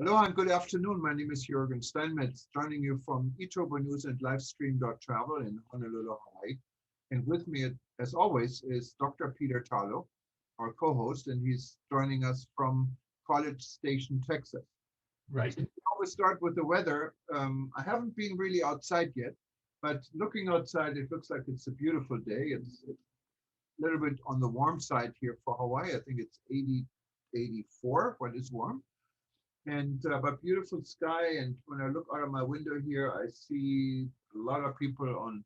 Hello and good afternoon. My name is Jürgen Steinmetz, joining you from eTurboNews and Livestream.travel in Honolulu, Hawaii. And with me, as always, is Dr. Peter Talo, our co-host, and he's joining us from College Station, Texas. Right. So we always start with the weather. I haven't been really outside yet, but looking outside, it looks like it's a beautiful day. It's a little bit on the warm side here for Hawaii. I think it's 80, 84 when it's warm. And but beautiful sky. And when I look out of my window here, I see a lot of people on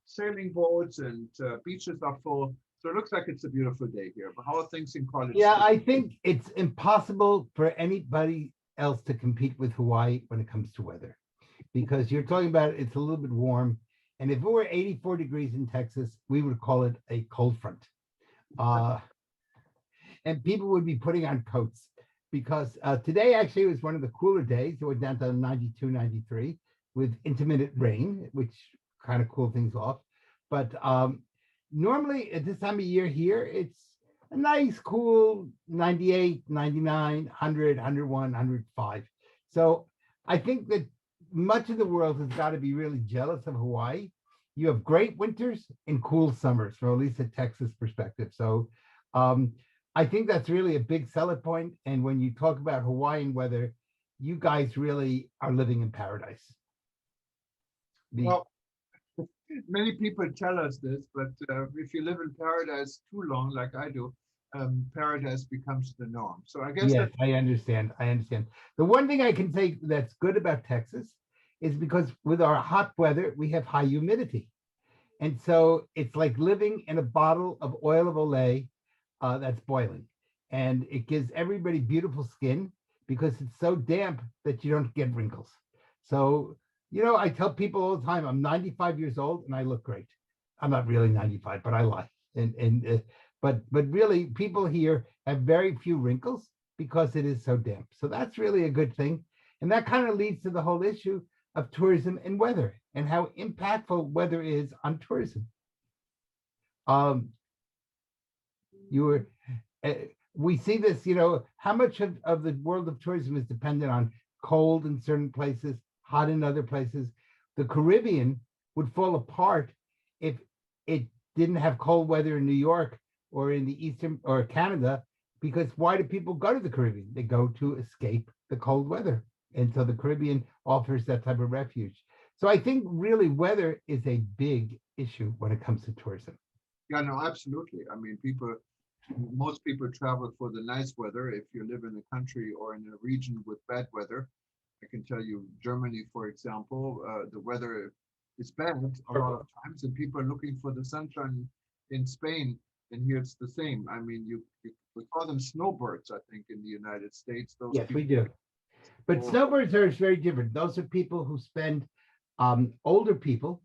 sailing boats and beaches are full. So it looks like it's a beautiful day here. But how are things in College Yeah, Station? I think it's impossible for anybody else to compete with Hawaii when it comes to weather, because you're talking about it's a little bit warm. And if it were 84 degrees in Texas, we would call it a cold front. Uh, and people would be putting on coats because today actually was one of the cooler days. It went down to 92, 93 with intermittent rain, which kind of cooled things off. But normally at this time of year here, it's a nice, cool 98, 99, 100, 101, 105. So I think that much of the world has got to be really jealous of Hawaii. You have great winters and cool summers, from at least a Texas perspective. So um, I think that's really a big selling point. And when you talk about Hawaiian weather, you guys really are living in paradise. The Well, many people tell us this, but if you live in paradise too long, like I do, paradise becomes the norm. So I guess Yes, that I understand. I understand. The one thing I can say that's good about Texas is because with our hot weather, we have high humidity. And so it's like living in a bottle of oil of Olay that's boiling. And it gives everybody beautiful skin because it's so damp that you don't get wrinkles. So, I tell people all the time, I'm 95 years old and I look great. I'm not really 95, but I lie. But really, people here have very few wrinkles because it is so damp. So that's really a good thing. And that kind of leads to the whole issue of tourism and weather and how impactful weather is on tourism. Um, you were, uh, we see this, how much of the world of tourism is dependent on cold in certain places, hot in other places. The Caribbean would fall apart if it didn't have cold weather in New York or in the Eastern or Canada, because why do people go to the Caribbean? They go to escape the cold weather. And so the Caribbean offers that type of refuge. So I think really weather is a big issue when it comes to tourism. yeah, no, absolutely. I mean, most people travel for the nice weather. If you live in a country or in a region with bad weather, I can tell you, Germany, for example, the weather is bad a lot of times, and people are looking for the sunshine in Spain, and here it's the same. I mean, we call them snowbirds, I think, in the United States. Those Yes, we people. do. But snowbirds are very different. Those are people who spend older people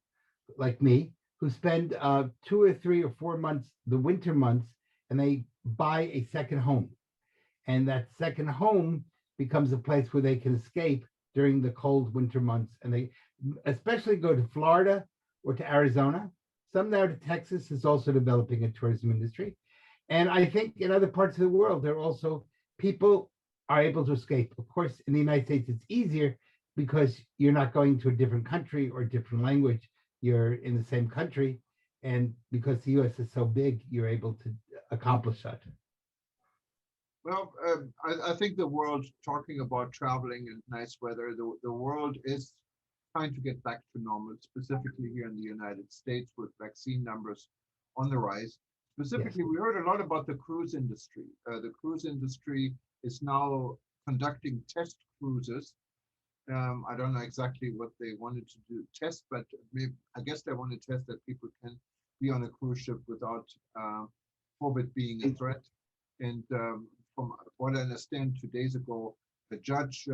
like me who spend 2 or 3 or 4 months, the winter months, and they buy a second home. And that second home becomes a place where they can escape during the cold winter months. And they especially go to Florida or to Arizona. Some now to Texas is also developing a tourism industry. And I think in other parts of the world, there are also people are able to escape. Of course, in the United States, it's easier because you're not going to a different country or a different language. You're in the same country. And because the US is so big, you're able to accomplish that. Well, I think the world, talking about traveling and nice weather, the world is trying to get back to normal, specifically here in the United States with vaccine numbers on the rise. Yes. Specifically, we heard a lot about the cruise industry. The cruise industry is now conducting test cruises. I don't know exactly what they wanted to do test, but maybe, I guess they want to test that people can be on a cruise ship without COVID being a threat. And from what I understand, 2 days ago, the judge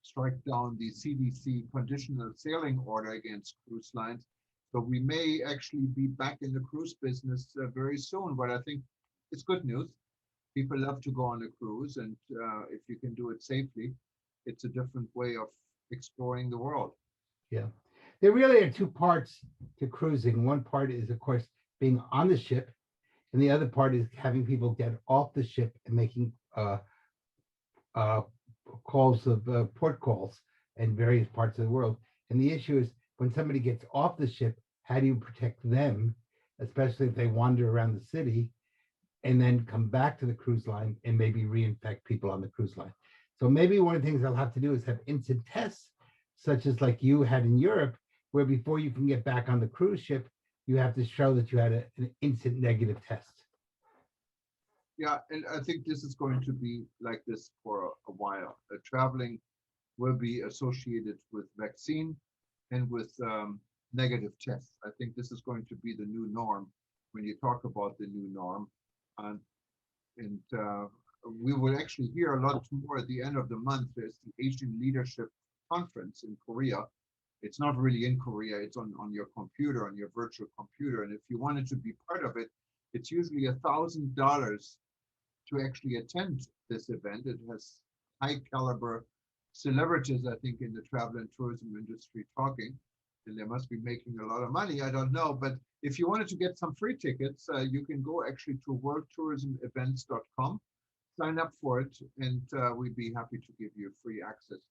struck down the CDC conditional sailing order against cruise lines. So we may actually be back in the cruise business very soon. But I think it's good news. People love to go on a cruise, and if you can do it safely, it's a different way of exploring the world. Yeah. There really are two parts to cruising. One part is, of course, being on the ship, and the other part is having people get off the ship and making uh, calls of port calls in various parts of the world. And the issue is when somebody gets off the ship, how do you protect them, especially if they wander around the city and then come back to the cruise line and maybe reinfect people on the cruise line. So maybe one of the things I'll have to do is have instant tests, such as like you had in Europe, where before you can get back on the cruise ship, you have to show that you had an instant negative test. Yeah, and I think this is going to be like this for a while. Traveling will be associated with vaccine and with negative tests. I think this is going to be the new norm when you talk about the new norm. And, and we will actually hear a lot more at the end of the month. There's the Asian Leadership Conference in Korea. It's not really in Korea, it's on your computer, on your virtual computer. And if you wanted to be part of it, it's usually $1,000 to actually attend this event. It has high caliber celebrities, I think, in the travel and tourism industry talking, and they must be making a lot of money. I don't know, but if you wanted to get some free tickets, you can go actually to worldtourismevents.com, sign up for it, and we'd be happy to give you free access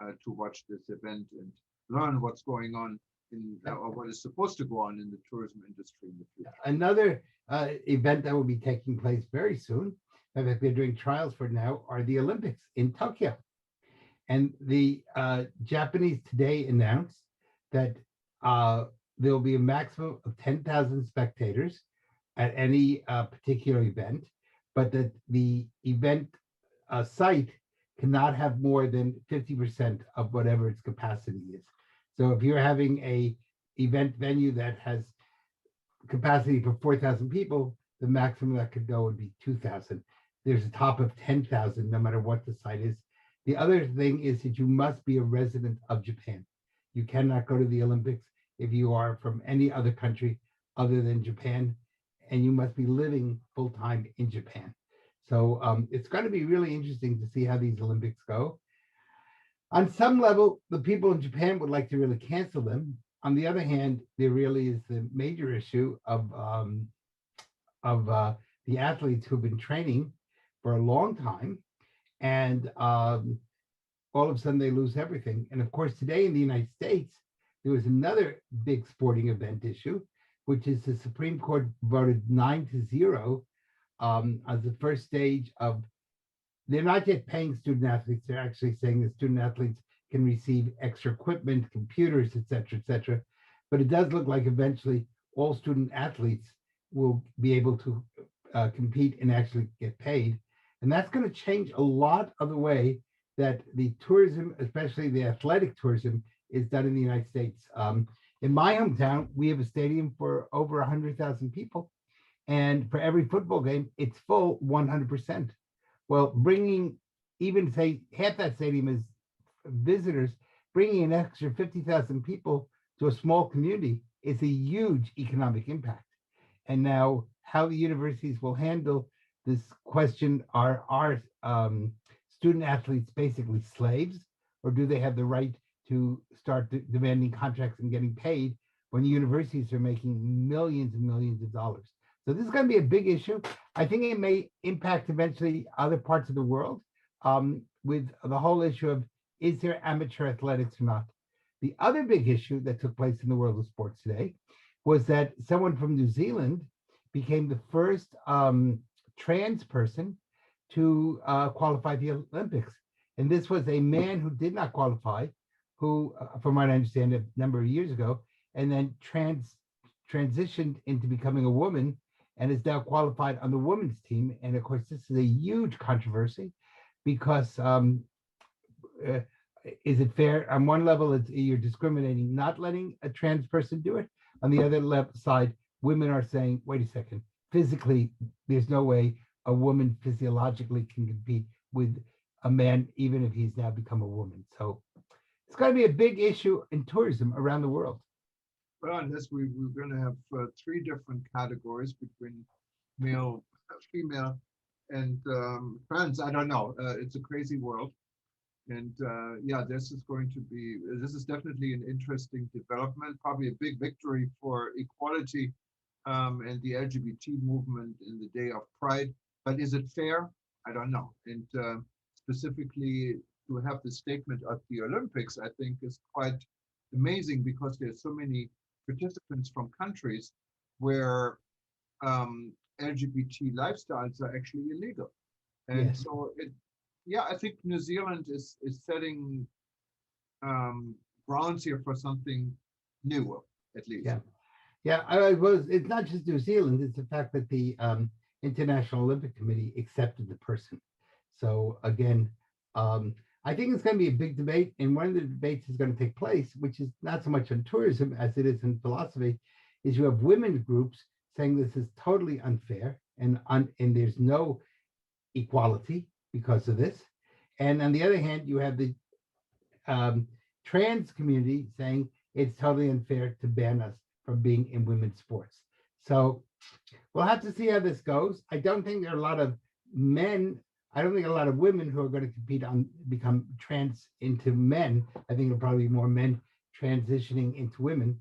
to watch this event and learn what's going on in or what is supposed to go on in the tourism industry in the future. Another event that will be taking place very soon, in fact, they're doing trials for now, are the Olympics in Tokyo. And the Japanese today announced that there will be a maximum of 10,000 spectators at any particular event, but that the event site cannot have more than 50% of whatever its capacity is. So if you're having a event venue that has capacity for 4,000 people, the maximum that could go would be 2,000. There's a top of 10,000, no matter what the site is. The other thing is that you must be a resident of Japan. You cannot go to the Olympics if you are from any other country other than Japan, and you must be living full time in Japan. So it's going to be really interesting to see how these Olympics go. On some level, the people in Japan would like to really cancel them. On the other hand, there really is the major issue of the athletes who've been training for a long time, and all of a sudden they lose everything. And of course, today in the United States, there was another big sporting event issue, which is the Supreme Court voted 9-0 as the first stage of, they're not yet paying student athletes. They're actually saying that student athletes can receive extra equipment, computers, et cetera, et cetera. But it does look like eventually all student athletes will be able to compete and actually get paid. And that's going to change a lot of the way that the tourism, especially the athletic tourism, is done in the United States. In my hometown, we have a stadium for over 100,000 people. And for every football game, it's full 100%. Well, bringing even say half that stadium is visitors, bringing an extra 50,000 people to a small community is a huge economic impact. And now how the universities will handle this question, are our student athletes basically slaves, or do they have the right to start demanding contracts and getting paid when the universities are making millions and millions of dollars? So this is going to be a big issue. I think it may impact eventually other parts of the world with the whole issue of, is there amateur athletics or not? The other big issue that took place in the world of sports today was that someone from New Zealand became the first trans person to qualify the Olympics. And this was a man who did not qualify, who, from what I understand, a number of years ago, and then transitioned into becoming a woman and is now qualified on the women's team. And of course, this is a huge controversy because is it fair? On one level, you're discriminating, not letting a trans person do it. On the other side, women are saying, wait a second, physically, there's no way a woman physiologically can compete with a man, even if he's now become a woman. So it's going to be a big issue in tourism around the world. Well, unless we're going to have 3 different categories between male, female, and trans. I don't know. It's a crazy world. And yeah, this is definitely an interesting development, probably a big victory for equality and the LGBT movement in the day of Pride. But is it fair? I don't know. And specifically to have the statement at the Olympics, I think is quite amazing because there's so many participants from countries where LGBT lifestyles are actually illegal. And Yes. so yeah, I think New Zealand is setting um, grounds here for something new, at least. Yeah. Yeah. I was. It's not just New Zealand. It's the fact that the International Olympic Committee accepted the person. So again, um, I think it's going to be a big debate, and one of the debates is going to take place, which is not so much on tourism as it is in philosophy, is you have women's groups saying this is totally unfair and there's no equality because of this, and on the other hand, you have the um, trans community saying it's totally unfair to ban us from being in women's sports. So we'll have to see how this goes. I don't think there are a lot of men. I don't think a lot of women who are going to compete on become trans into men. I think it'll probably be more men transitioning into women,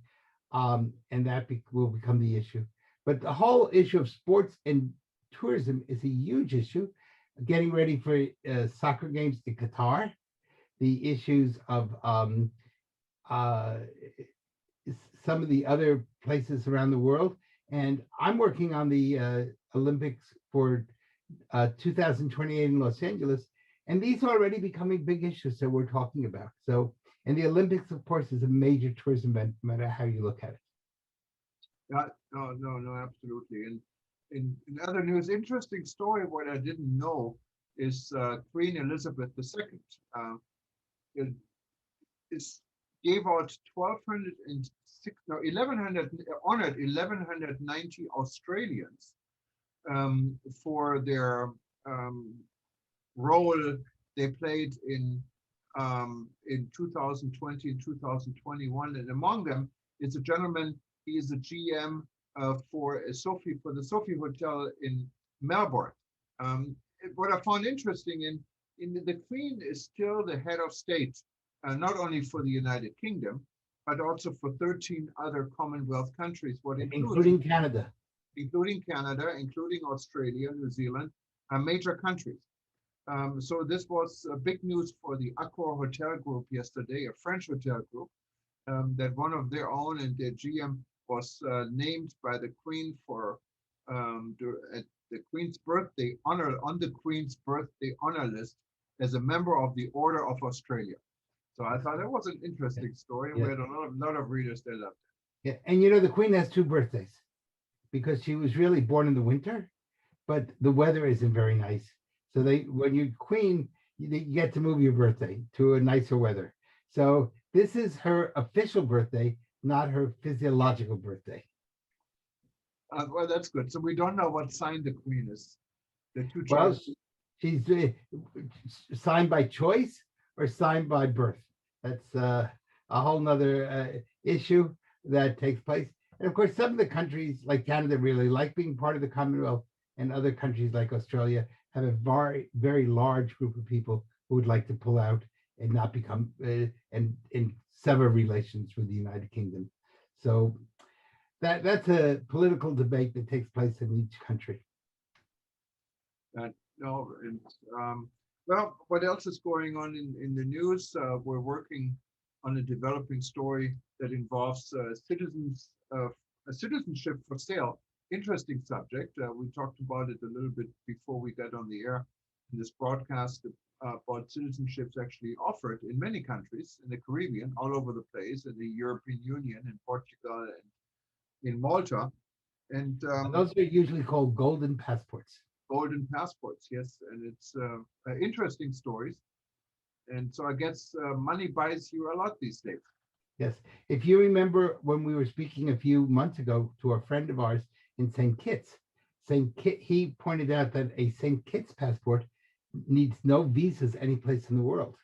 and that will become the issue. But the whole issue of sports and tourism is a huge issue. Getting ready for soccer games in Qatar, the issues of uh, some of the other places around the world. And I'm working on the Olympics for 2028 in Los Angeles. And these are already becoming big issues that we're talking about. So, and the Olympics, of course, is a major tourism event, no matter how you look at it. Yeah, no, absolutely. And in other news, interesting story. What I didn't know is Queen Elizabeth II it is gave out 1,206 no 1,100 honored 1,190 Australians for their um, role they played in 2020 and 2021, and among them is a gentleman. He is a GM for the Sophie Hotel in Melbourne. What I found interesting in the Queen is still the head of state, not only for the United Kingdom, but also for 13 other Commonwealth countries, what includes Including Canada. including Canada, including Australia, New Zealand, major countries. So this was big news for the Accor Hotel Group yesterday, a French hotel group, that one of their own and their GM was named by the Queen for at the Queen's birthday honor on the Queen's birthday honor list as a member of the Order of Australia. So I thought that was an interesting story, and we Yeah. had a lot of readers that loved Yeah. And you know, the Queen has two birthdays because she was really born in the winter, but the weather isn't very nice. So when you're Queen, you get to move your birthday to a nicer weather. So this is her official birthday, not her physiological birthday. Well, that's good. So we don't know what sign the Queen is. The two Well, choices. she's signed by choice or signed by birth. That's a whole nother issue that takes place. And of course, some of the countries like Canada really like being part of the Commonwealth, and other countries like Australia have a very, very large group of people who would like to pull out and not become and sever relations with the United Kingdom. So that's a political debate that takes place in each country. No, and well, what else is going on in the news? We're working on a developing story that involves a citizenship for sale. Interesting subject. We talked about it a little bit before we got on the air in this broadcast about citizenships actually offered in many countries in the Caribbean, all over the place, in the European Union, in Portugal, and in Malta. And Those are usually called golden passports. golden passports, yes, and it's interesting stories. And so I guess money buys you a lot these days. Yes. If you remember when we were speaking a few months ago to a friend of ours in St. Kitts, he pointed out that a St. Kitts passport needs no visas anyplace in the world.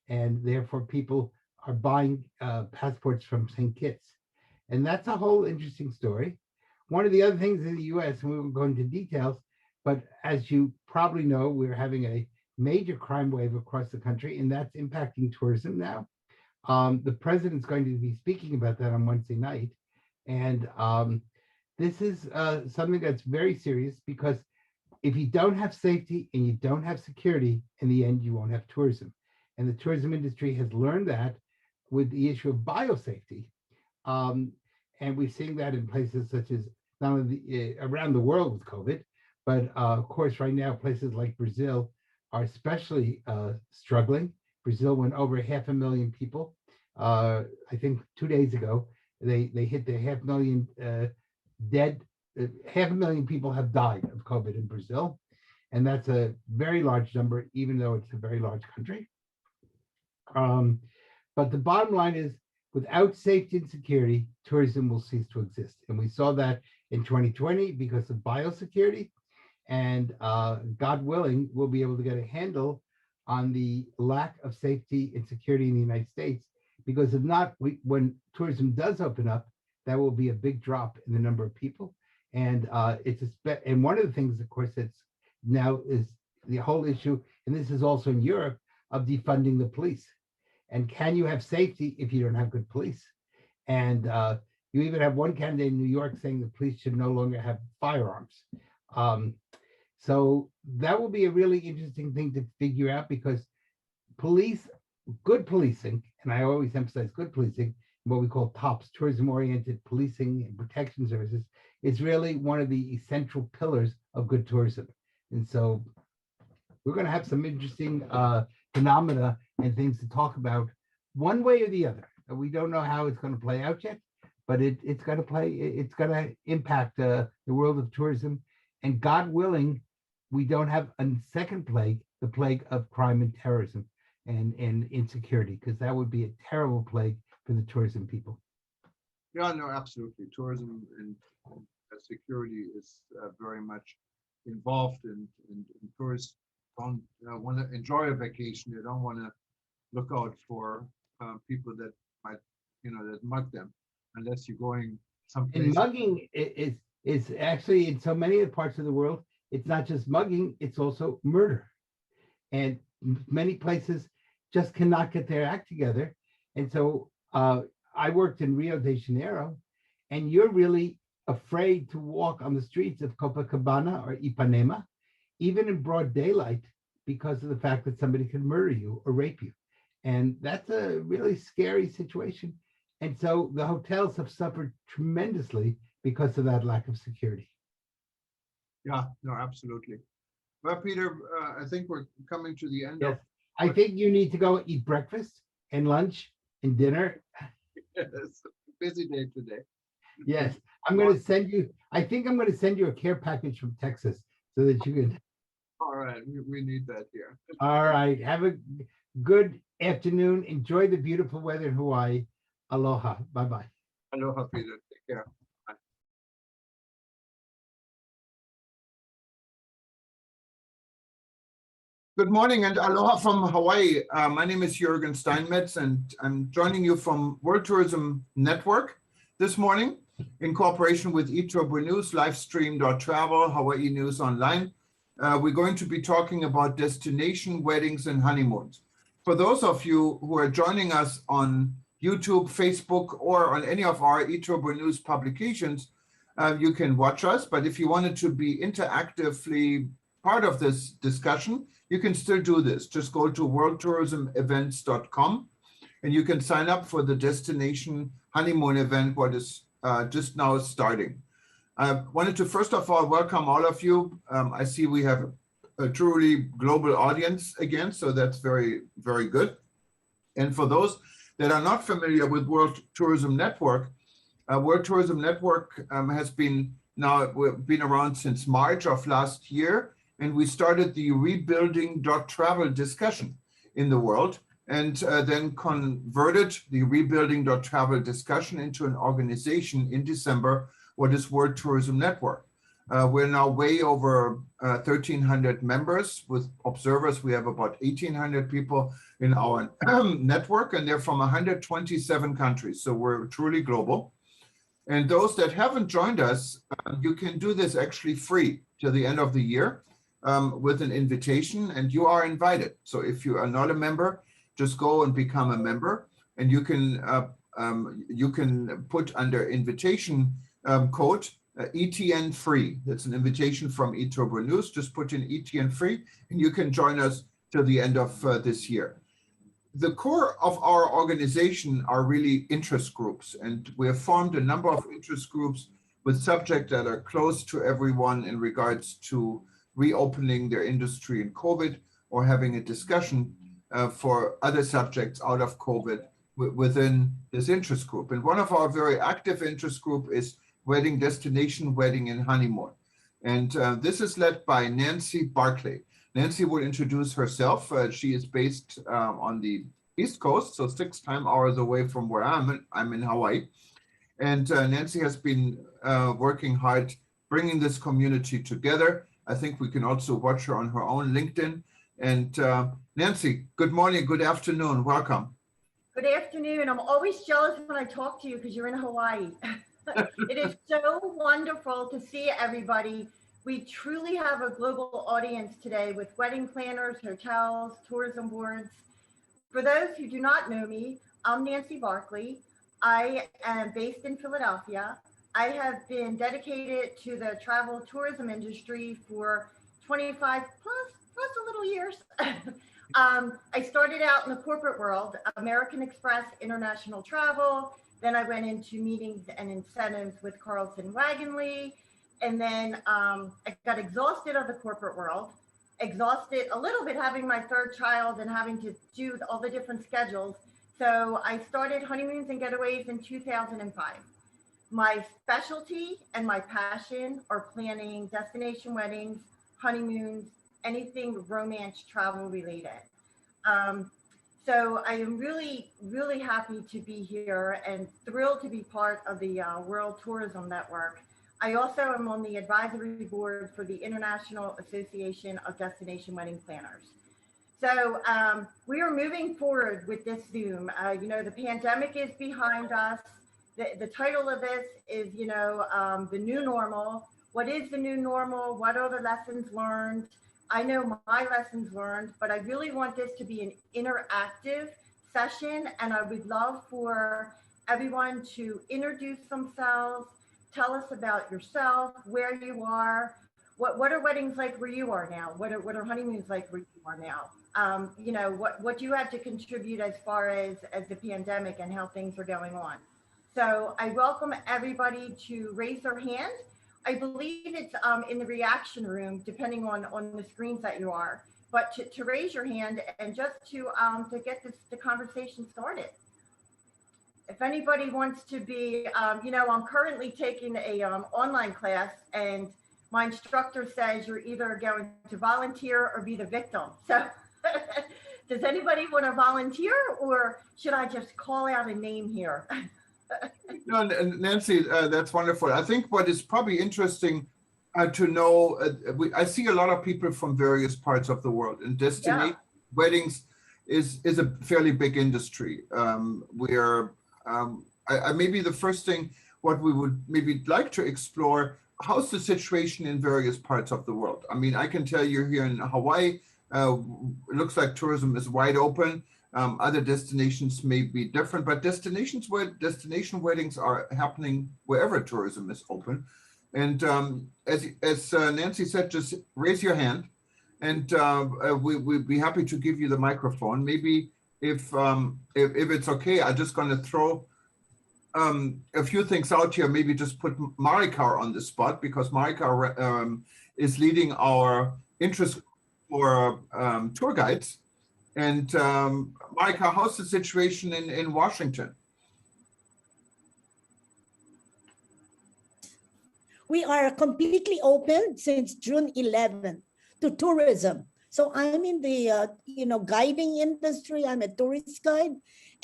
And therefore people are buying passports from St. Kitts. And that's a whole interesting story. One of the other things in the US, and we won't go into details, but as you probably know, we're having a major crime wave across the country, and that's impacting tourism now. The president's going to be speaking about that on Wednesday night. And this is something that's very serious because if you don't have safety and you don't have security, in the end, you won't have tourism. And the tourism industry has learned that with the issue of biosafety. Um, and we're seeing that in places such as not only around the world with COVID, but of course, right now, places like Brazil are especially struggling. Brazil went over 500,000 people. I think 2 days ago, they hit the 500,000 dead. 500,000 people have died of COVID in Brazil. And that's a very large number, even though it's a very large country. But the bottom line is, without safety and security, tourism will cease to exist. And we saw that in 2020 because of biosecurity. And God willing, we'll be able to get a handle on the lack of safety and security in the United States. Because if not, when tourism does open up, that will be a big drop in the number of people. And and one of the things, of course, that's now is the whole issue, and this is also in Europe, of defunding the police. And can you have safety if you don't have good police? And you even have one candidate in New York saying the police should no longer have firearms. So that will be a really interesting thing to figure out, because good policing, and I always emphasize good policing, what we call TOPS, tourism-oriented policing and protection services, is really one of the essential pillars of good tourism. And so we're going to have some interesting phenomena and things to talk about one way or the other. We don't know how it's going to play out yet, but it's going to impact the world of tourism. And God willing, we don't have a second plague, the plague of crime and terrorism and insecurity, because that would be a terrible plague for the tourism people. Yeah, no, absolutely. Tourism and security is very much involved, and tourists don't want to enjoy a vacation. They don't want to look out for people that might, that mug them, unless you're going someplace. And mugging is actually, in so many parts of the world, it's not just mugging, it's also murder. And many places just cannot get their act together. And so I worked in Rio de Janeiro, and you're really afraid to walk on the streets of Copacabana or Ipanema, even in broad daylight, because of the fact that somebody could murder you or rape you. And that's a really scary situation. And so the hotels have suffered tremendously because of that lack of security. Yeah, no, absolutely. Well, Peter, I think we're coming to the end of. I think you need to go eat breakfast and lunch and dinner. It's a busy day today. Yes, I'm going to send you, I think I'm going to send you a care package from Texas so that you can. All right, we need that here. All right, have a good afternoon. Enjoy the beautiful weather in Hawaii. Aloha. Bye-bye. Aloha, Peter. Take care. Bye. Good morning and aloha from Hawaii. My name is Jürgen Steinmetz, and I'm joining you from World Tourism Network this morning in cooperation with eTurboNews, livestream.travel, Hawaii News Online. We're going to be talking about destination weddings and honeymoons. For those of you who are joining us on YouTube, Facebook, or on any of our eTurboNews publications, you can watch us. But if you wanted to be interactively part of this discussion, you can still do this. Just go to worldtourismevents.com and you can sign up for the destination honeymoon event, what is just now starting. I wanted to first of all welcome all of you. I see we have a truly global audience again, so that's very, very good. And for those that are not familiar with World Tourism Network, World Tourism Network has been around since March of last year, and we started the rebuilding.travel discussion in the world, and then converted the rebuilding.travel discussion into an organization in December, what is World Tourism Network. We're now way over 1,300 members. With observers, we have about 1,800 people in our network, and they're from 127 countries. So we're truly global. And those that haven't joined us, you can do this actually free till the end of the year with an invitation, and you are invited. So if you are not a member, just go and become a member, and you can put under invitation code ETN free. That's an invitation from eTurboNews. Just put in ETN free and you can join us till the end of this year. The core of our organization are really interest groups, and we have formed a number of interest groups with subjects that are close to everyone in regards to reopening their industry in COVID or having a discussion for other subjects out of COVID within this interest group. And one of our very active interest group is wedding destination, wedding and honeymoon. And this is led by Nancy Barclay. Nancy will introduce herself. She is based on the East Coast, so 6 time hours away from where I'm in Hawaii. And Nancy has been working hard bringing this community together. I think we can also watch her on her own LinkedIn. And Nancy, good morning, good afternoon, welcome. Good afternoon. I'm always jealous when I talk to you because you're in Hawaii. It is so wonderful to see everybody. We truly have a global audience today with wedding planners, hotels, tourism boards. For those who do not know me, I'm Nancy Barclay. I am based in Philadelphia. I have been dedicated to the travel tourism industry for 25 plus a little years. I started out in the corporate world, American Express International Travel. Then I went into meetings and incentives with Carlson Wagonly. And then I got exhausted of the corporate world, exhausted a little bit having my 3rd child and having to do all the different schedules. So I started Honeymoons and Getaways in 2005. My specialty and my passion are planning destination weddings, honeymoons, anything romance travel related. So I am really, really happy to be here and thrilled to be part of the World Tourism Network. I also am on the advisory board for the International Association of Destination Wedding Planners. So we are moving forward with this Zoom. You know, the pandemic is behind us. The title of this is, you know, the new normal. What is the new normal? What are the lessons learned? I know my lessons learned, but I really want this to be an interactive session. And I would love for everyone to introduce themselves, tell us about yourself, where you are, what are weddings like where you are now? What are honeymoons like where you are now? You know, what you have to contribute as far as the pandemic and how things are going on. So I welcome everybody to raise their hand. I believe it's in the reaction room, depending on the screens that you are, but to raise your hand and just to get the conversation started. If anybody wants to be, you know, I'm currently taking a online class and my instructor says you're either going to volunteer or be the victim. So does anybody want to volunteer or should I just call out a name here? No, Nancy, that's wonderful. I think what is probably interesting to know, I see a lot of people from various parts of the world, and destination weddings is a fairly big industry. Maybe the first thing, what we would maybe like to explore, how's the situation in various parts of the world? I mean, I can tell you here in Hawaii, it looks like tourism is wide open. Other destinations may be different, but destination weddings are happening wherever tourism is open. And as Nancy said, just raise your hand, and we'd be happy to give you the microphone. Maybe if it's okay, I'm just going to throw a few things out here. Maybe just put Marika on the spot, because Marika is leading our interest for tour guides. And Marika, how's the situation in Washington? We are completely open since June 11th to tourism. So I'm in the guiding industry. I'm a tourist guide,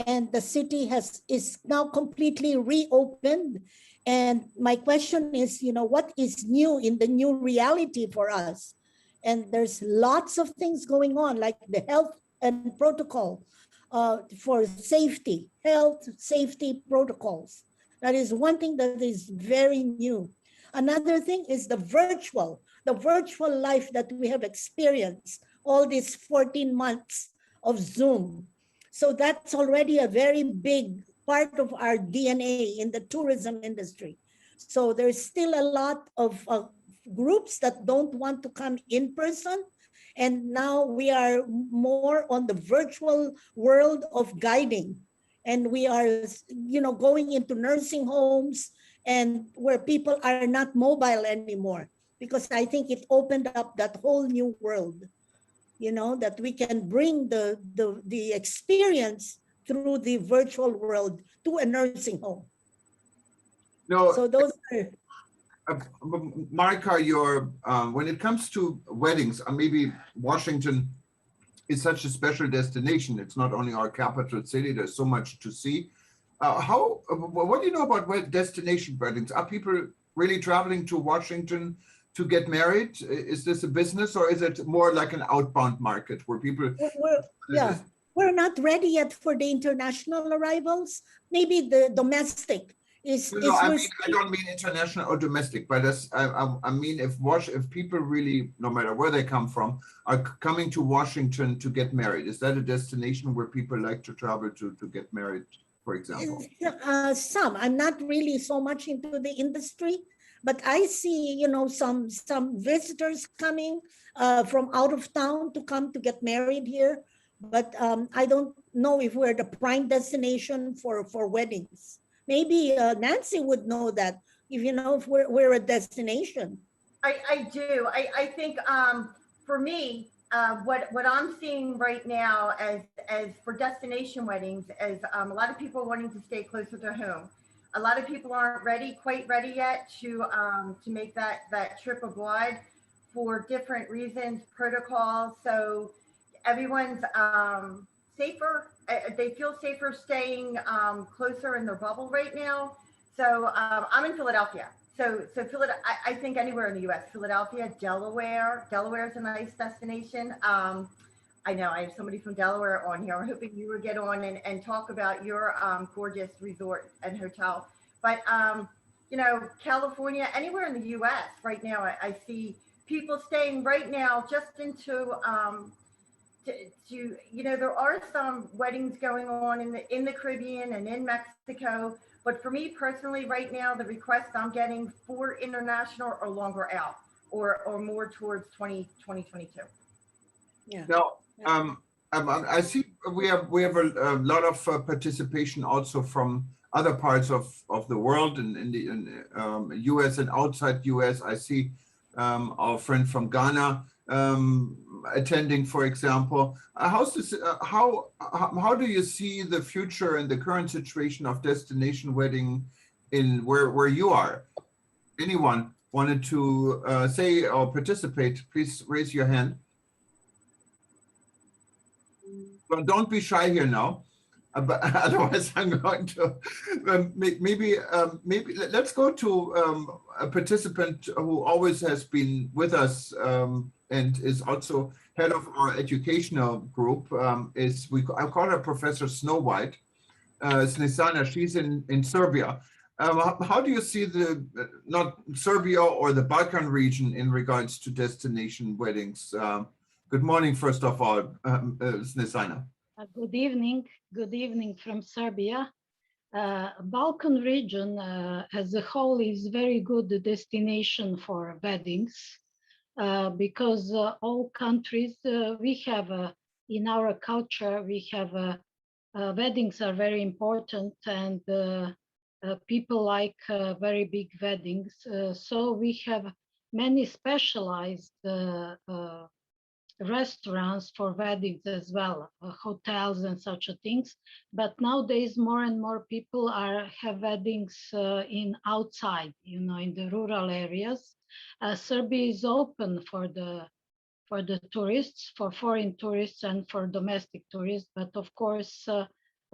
and the city is now completely reopened. And my question is, what is new in the new reality for us? And there's lots of things going on, like the health and protocol for safety, health safety protocols. That is one thing that is very new. Another thing is the virtual life that we have experienced all these 14 months of Zoom. So that's already a very big part of our DNA in the tourism industry. So there's still a lot of groups that don't want to come in person. And now we are more on the virtual world of guiding. And we are, going into nursing homes and where people are not mobile anymore, because I think it opened up that whole new world, that we can bring the experience through the virtual world to a nursing home. No, So those are, Marika, when it comes to weddings, maybe Washington is such a special destination. It's not only our capital city. There's so much to see. What do you know about destination weddings? Are people really traveling to Washington to get married? Is this a business, or is it more like an outbound market where people? we're not ready yet for the international arrivals. Maybe the domestic is. No, I don't mean international or domestic, but I mean if people really, no matter where they come from, are coming to Washington to get married, is that a destination where people like to travel to get married, for example? Some. I'm not really so much into the industry, but I see, some visitors coming from out of town to come to get married here. But I don't know if we're the prime destination for weddings. Maybe Nancy would know that, if we're a destination. I do. I think for me, what I'm seeing right now as for destination weddings is a lot of people wanting to stay closer to home. A lot of people aren't quite ready yet to make that trip abroad for different reasons, protocols. So everyone's safer. They feel safer staying closer in their bubble right now. So I'm in Philadelphia. So I think anywhere in the U.S., Philadelphia, Delaware is a nice destination. I know I have somebody from Delaware on here. I'm hoping you will get on and talk about your gorgeous resort and hotel. But, California, anywhere in the U.S. right now, I see people staying right now just into, there are some weddings going on in the Caribbean and in Mexico. But for me personally, right now, the requests I'm getting for international are longer out or more towards 2022. Yeah. Now, I see we have a lot of participation also from other parts of the world in the US and outside US. I see our friend from Ghana attending, for example. How's this? How do you see the future and the current situation of destination wedding in where you are? Anyone wanted to say or participate? Please raise your hand. Well, don't be shy here now, but otherwise I'm going to maybe let's go to a participant who always has been with us and is also head of our educational group. I call her Professor Snow White, Snežana. She's in Serbia. How do you see not Serbia or the Balkan region in regards to destination weddings? Good morning, first of all, Snežana. Good evening from Serbia. Balkan region as a whole is very good destination for weddings because all countries we have in our culture, we have weddings are very important and people like very big weddings. So we have many specialized restaurants for weddings as well, hotels and such things. But nowadays, more and more people have weddings in outside, in the rural areas. Serbia is open for the tourists, for foreign tourists and for domestic tourists. But of course,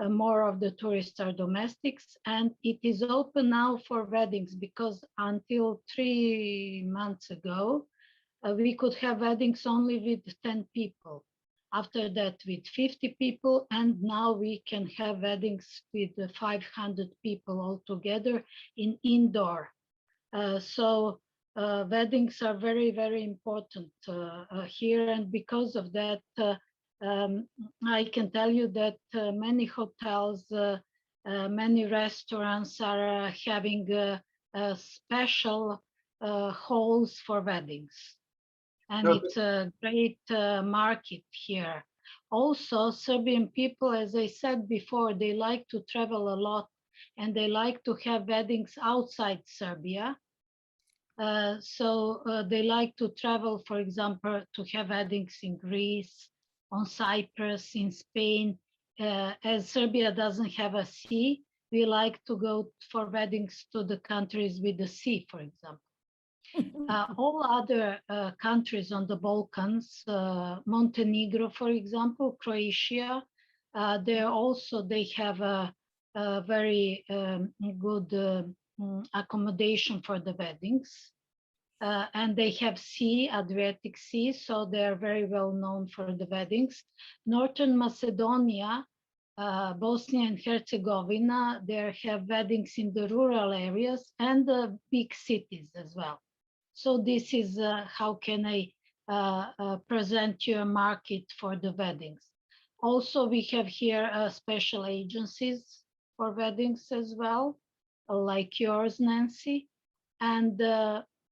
more of the tourists are domestics, and it is open now for weddings because until 3 months ago, we could have weddings only with 10 people. After that, with 50 people, and now we can have weddings with 500 people altogether in indoor. So weddings are very, very important here, and because of that, I can tell you that many hotels, many restaurants are having special halls for weddings. And No, it's a great market here. Also, Serbian people, as I said before, they like to travel a lot and they like to have weddings outside Serbia. So they like to travel, for example, to have weddings in Greece, on Cyprus, in Spain. As Serbia doesn't have a sea, we like to go for weddings to the countries with the sea, for example. All other countries on the Balkans, Montenegro, for example, Croatia, they have a very good accommodation for the weddings. And they have sea, Adriatic Sea, so they are very well known for the weddings. Northern Macedonia, Bosnia and Herzegovina, they have weddings in the rural areas and the big cities as well. So this is how can I present you a market for the weddings. Also, we have here special agencies for weddings as well, like yours, Nancy. And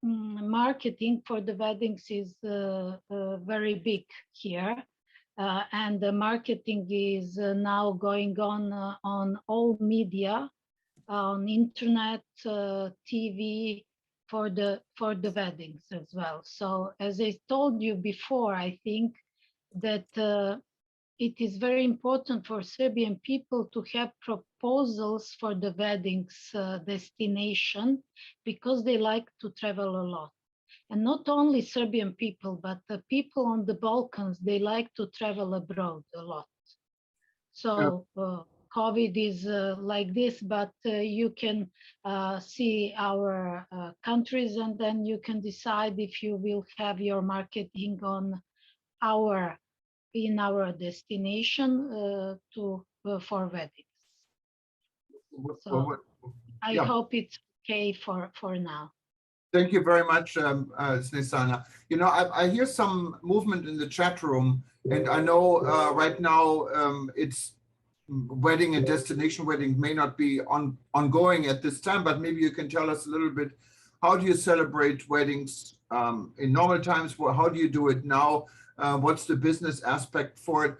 marketing for the weddings is very big here. And the marketing is now going on all media, on internet, TV, for the weddings as well. So as I told you before, I think that it is very important for Serbian people to have proposals for the weddings destination because they like to travel a lot. And not only Serbian people, but the people on the Balkans, they like to travel abroad a lot. So COVID is like this, but you can see our countries and then you can decide if you will have your marketing in our destination for weddings. So I hope it's okay for now. Thank you very much, Snesana. You know, I hear some movement in the chat room, and I know right now it's wedding and destination wedding may not be ongoing at this time, but maybe you can tell us a little bit, how do you celebrate weddings in normal times? How do you do it now? What's the business aspect for it?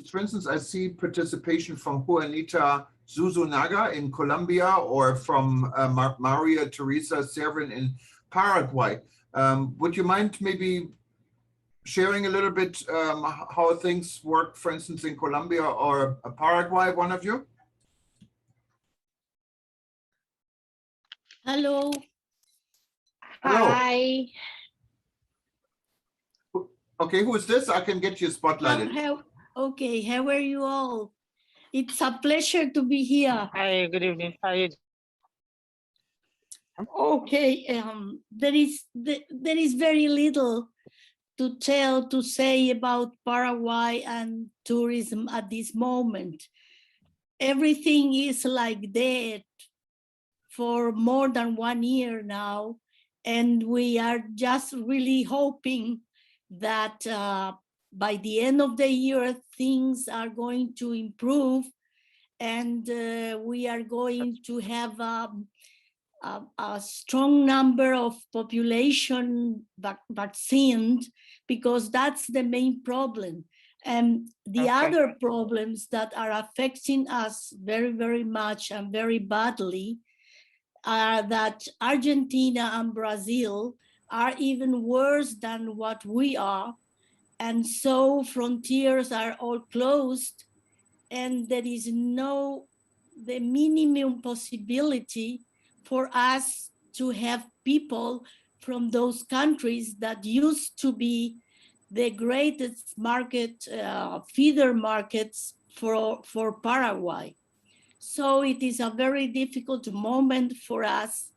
For instance, I see participation from Juanita Zuzunaga in Colombia or from Maria Teresa Servin in Paraguay. Would you mind maybe sharing a little bit how things work, for instance, in Colombia or Paraguay, one of you? Hello. Hello. Hi. Okay, who is this? I can get you spotlighted. Okay, how are you all? It's a pleasure to be here. Hi, good evening. How are you? Okay, there is very little to say about Paraguay and tourism at this moment. Everything is like dead for more than 1 year now, and we are just really hoping that by the end of the year, things are going to improve and we are going to have a strong number of population vaccinated, because that's the main problem. And the other problems that are affecting us very, very much and very badly are that Argentina and Brazil are even worse than what we are. And so frontiers are all closed and there is the minimum possibility for us to have people from those countries that used to be the greatest market, feeder markets for Paraguay. So it is a very difficult moment for us.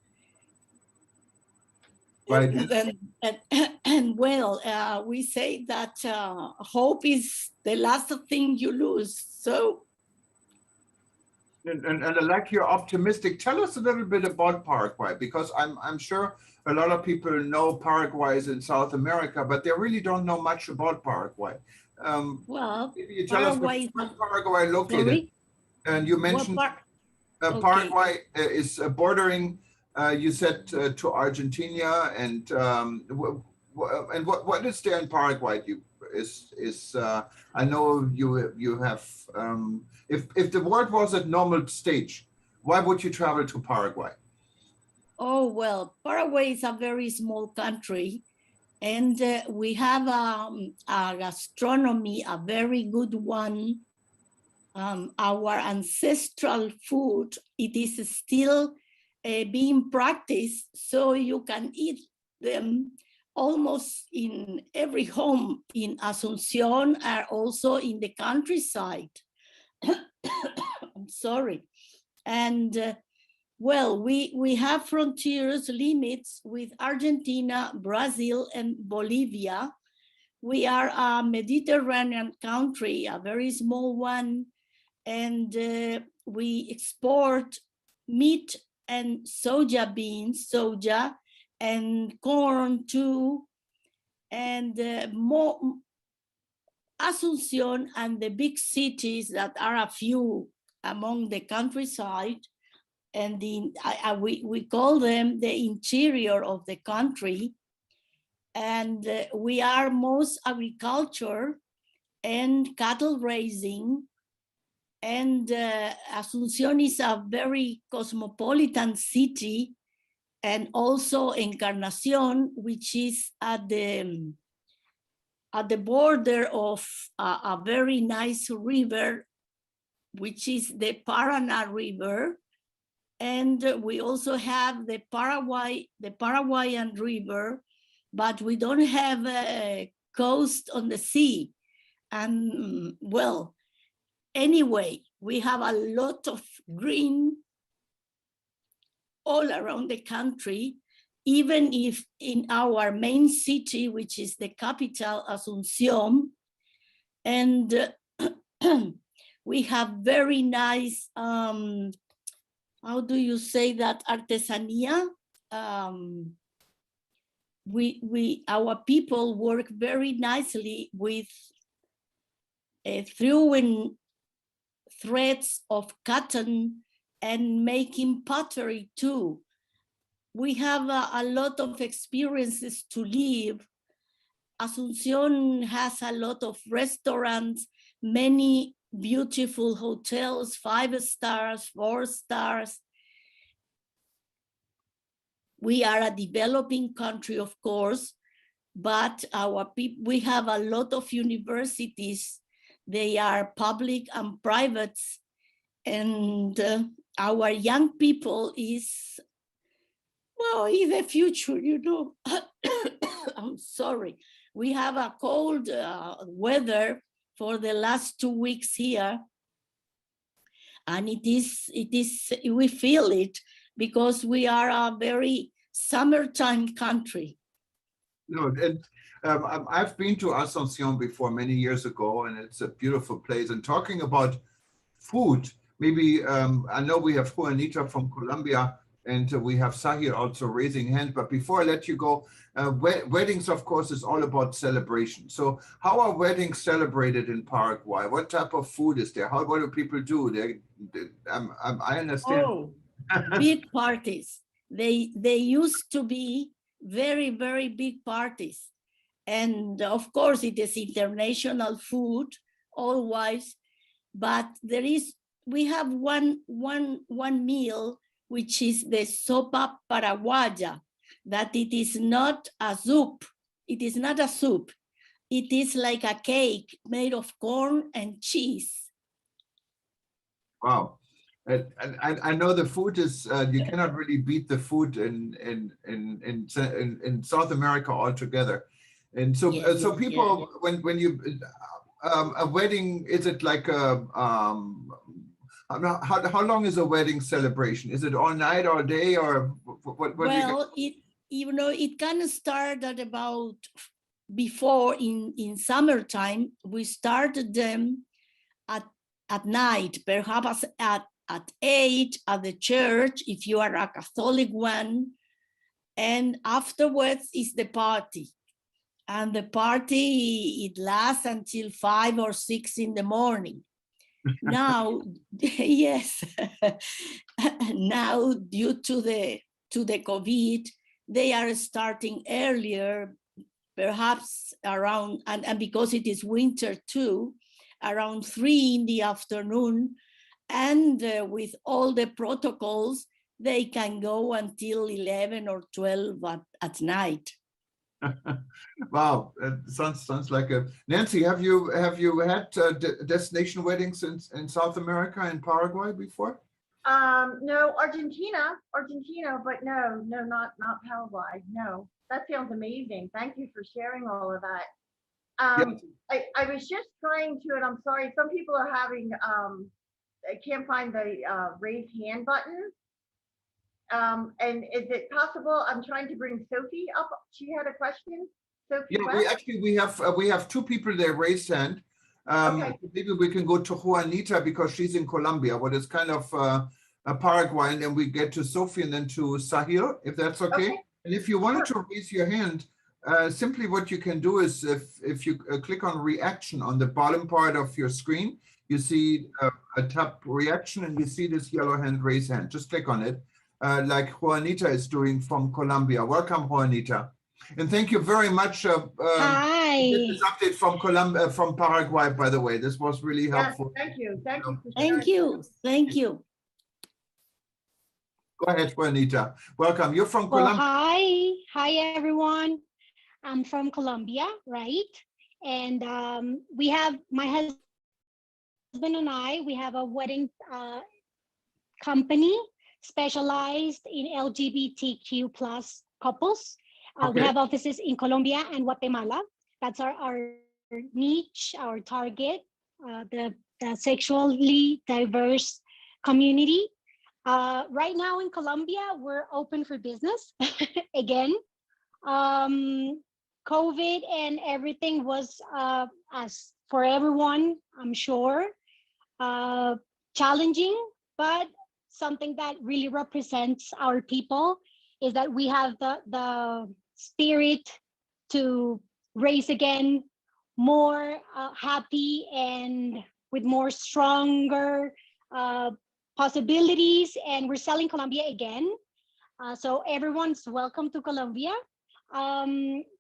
Right. And well, we say that hope is the last thing you lose. So. And I like you're optimistic. Tell us a little bit about Paraguay, because I'm sure a lot of people know Paraguay is in South America, but they really don't know much about Paraguay. Well, maybe you tell us where's Paraguay located. Sorry? And you mentioned Paraguay is bordering you said to Argentina, and what is there in Paraguay? I know you have if the world was at normal stage, why would you travel to Paraguay? Oh, well, Paraguay is a very small country, and we have a gastronomy, a very good one. Our ancestral food, it is still being practiced, so you can eat them almost in every home in Asunción, or also in the countryside. I'm sorry. And well, we have frontiers limits with Argentina, Brazil, and Bolivia. We are a Mediterranean country, a very small one, and we export meat and soja beans, soja, and corn too, and more Asunción and the big cities that are a few among the countryside, and we call them the interior of the country, and we are most agriculture and cattle raising. And Asunción is a very cosmopolitan city, and also Encarnación, which is at the border of a very nice river, which is the Paraná River. And we also have the Paraguayan River, but we don't have a coast on the sea. And well, anyway, we have a lot of green all around the country, even if in our main city, which is the capital, Asunción, and we have very nice, how do you say that, artesanía? Our people work very nicely with throwing threads of cotton and making pottery too. We have a lot of experiences to live. Asunción has a lot of restaurants, many beautiful hotels, 5 stars, 4 stars. We are a developing country, of course, but we have a lot of universities. They are public and private, and our young people is, well, in the future, you know. I'm sorry. We have a cold weather for the last 2 weeks here, and we feel it because we are a very summertime country. No, and I've been to Asunción before many years ago, and it's a beautiful place. And talking about food, maybe I know we have Juanita from Colombia, and we have Sahir also raising hand. But before I let you go, weddings, of course, is all about celebration. So how are weddings celebrated in Paraguay? What type of food is there? What do people do? I understand. Oh, big parties. They used to be very, very big parties. And of course, it is international food always, but we have one meal, which is the sopa paraguaya, that it is not a soup. It is not a soup. It is like a cake made of corn and cheese. Wow. And I know the food is, you cannot really beat the food in South America altogether. And so, Yes, so people, when you, a wedding, is it like how long is a wedding celebration? Is it all night, all day, or what? Well, it can start at about, before in summertime, we started them at night, perhaps at 8 at the church, if you are a Catholic one, and afterwards is the party. And the party, it lasts until 5 or 6 in the morning. Now, yes, now due to to the COVID, they are starting earlier, perhaps around, and because it is winter too, around 3 in the afternoon. And with all the protocols, they can go until 11 or 12 at night. Wow, sounds like a Nancy. Have you had destination weddings in South America and Paraguay before? No, Argentina, but no, not Paraguay. No, that sounds amazing. Thank you for sharing all of that. I was just trying to, and I'm sorry, some people are having, I can't find the raise hand button. And is it possible? I'm trying to bring Sophie up. She had a question. Sophie, Yeah, we have two people there raised hand. Okay. Maybe we can go to Juanita because she's in Colombia, what is kind of a Paraguay, and then we get to Sophie and then to Sahil, if that's okay. And if you wanted to raise your hand, simply what you can do is if you click on reaction on the bottom part of your screen, you see a tab reaction and you see this yellow hand, raise hand. Just click on it, like Juanita is doing from Colombia. Welcome, Juanita. And thank you very much. Hi. This update from Paraguay, by the way. This was really helpful. Yes, thank you. Thank you. Thank you. Go ahead, Juanita. Welcome. You're from Colombia. Hi everyone. I'm from Colombia, right? And we have, my husband and I, we have a wedding company specialized in LGBTQ plus couples. We have offices in Colombia and Guatemala. That's our niche, our target, the sexually diverse community. Right now in Colombia, we're open for business again. COVID and everything was, as for everyone, I'm sure, challenging, but something that really represents our people is that we have the spirit to raise again, more happy and with more stronger possibilities. And we're selling Colombia again. So everyone's welcome to Colombia.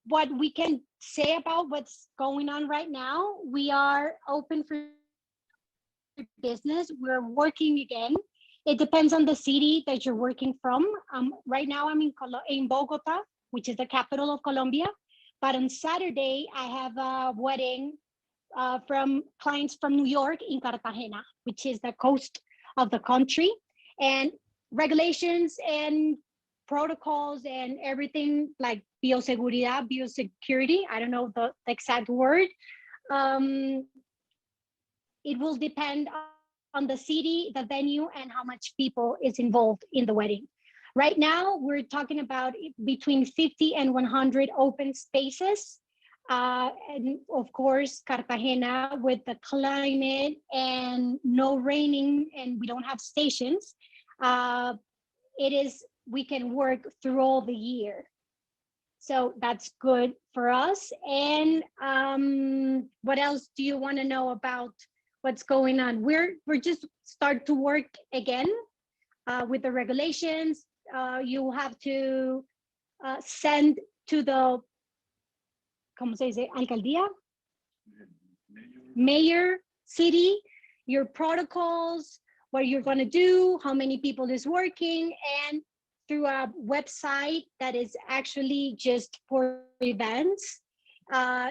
What we can say about what's going on right now, we are open for business. We're working again. It depends on the city that you're working from. Right now I'm in Bogota, which is the capital of Colombia. But on Saturday, I have a wedding from clients from New York in Cartagena, which is the coast of the country. And regulations and protocols and everything like biosecurity, I don't know the exact word. It will depend on the city, the venue, and how much people is involved in the wedding. Right now, we're talking about between 50 and 100 open spaces. And of course, Cartagena with the climate and no raining and we don't have stations, we can work through all the year. So that's good for us. And what else do you want to know about what's going on? We're just start to work again with the regulations. You have to send to the, ¿cómo se dice? Alcaldía? Mayor, city, your protocols, what you're going to do, how many people is working, and through a website that is actually just for events,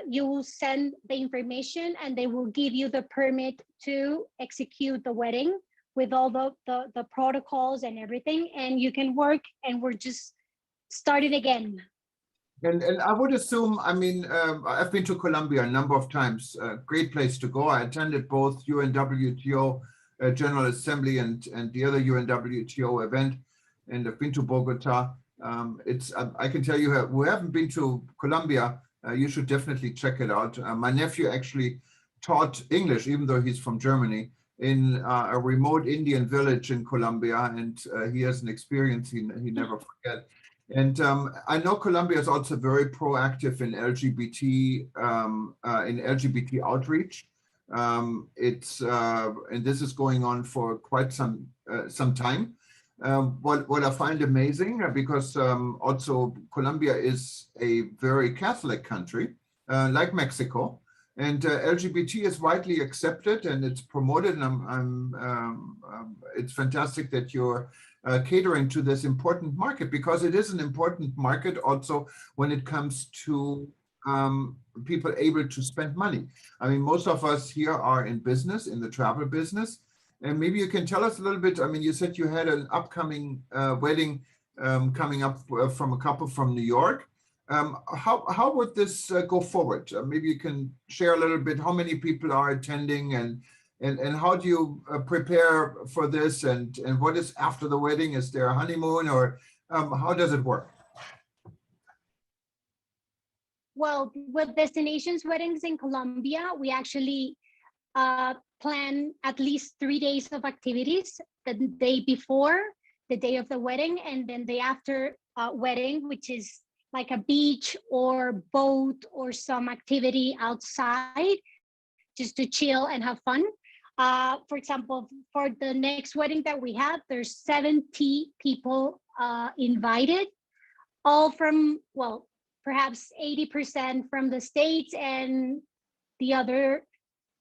you will send the information and they will give you the permit to execute the wedding with all the protocols and everything, and you can work, and we're just started again. And I would assume, I mean, I've been to Colombia a number of times, great place to go. I attended both UNWTO General Assembly and the other UNWTO event, and I've been to Bogota. I can tell you who haven't been to Colombia, you should definitely check it out. My nephew actually taught English, even though he's from Germany, in a remote Indian village in Colombia, and he has an experience he never forget. And I know Colombia is also very proactive in LGBT outreach. And this is going on for quite some time. what I find amazing, because also Colombia is a very Catholic country, like Mexico, and LGBT is widely accepted and it's promoted. And it's fantastic that you're catering to this important market, because it is an important market also when it comes to people able to spend money. I mean, most of us here are in business, in the travel business. And maybe you can tell us a little bit. I mean, you said you had an upcoming wedding coming up from a couple from New York. How would this go forward? Maybe you can share a little bit how many people are attending, and how do you prepare for this, and what is after the wedding? Is there a honeymoon, or how does it work? Well, with Destinations Weddings in Colombia, we actually plan at least 3 days of activities: the day before, the day of the wedding, and then the after wedding, which is like a beach or boat or some activity outside just to chill and have fun. For example, for the next wedding that we have, there's 70 people invited, all from, well, perhaps 80% from the States, and the other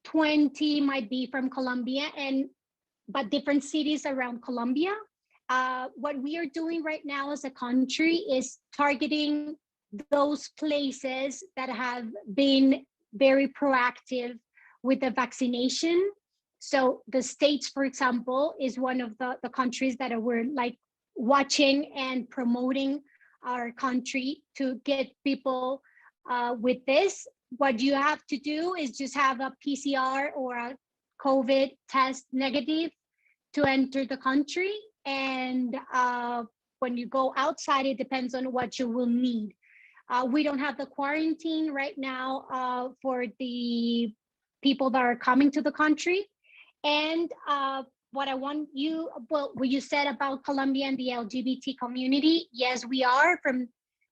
20 might be from Colombia, but different cities around Colombia. What we are doing right now as a country is targeting those places that have been very proactive with the vaccination. So the States, for example, is one of the countries that we're like watching and promoting our country to get people with this. What you have to do is just have a PCR or a COVID test negative to enter the country. And when you go outside, it depends on what you will need. We don't have the quarantine right now for the people that are coming to the country. And what I want you, well, what you said about Colombia and the LGBT community, yes, we are from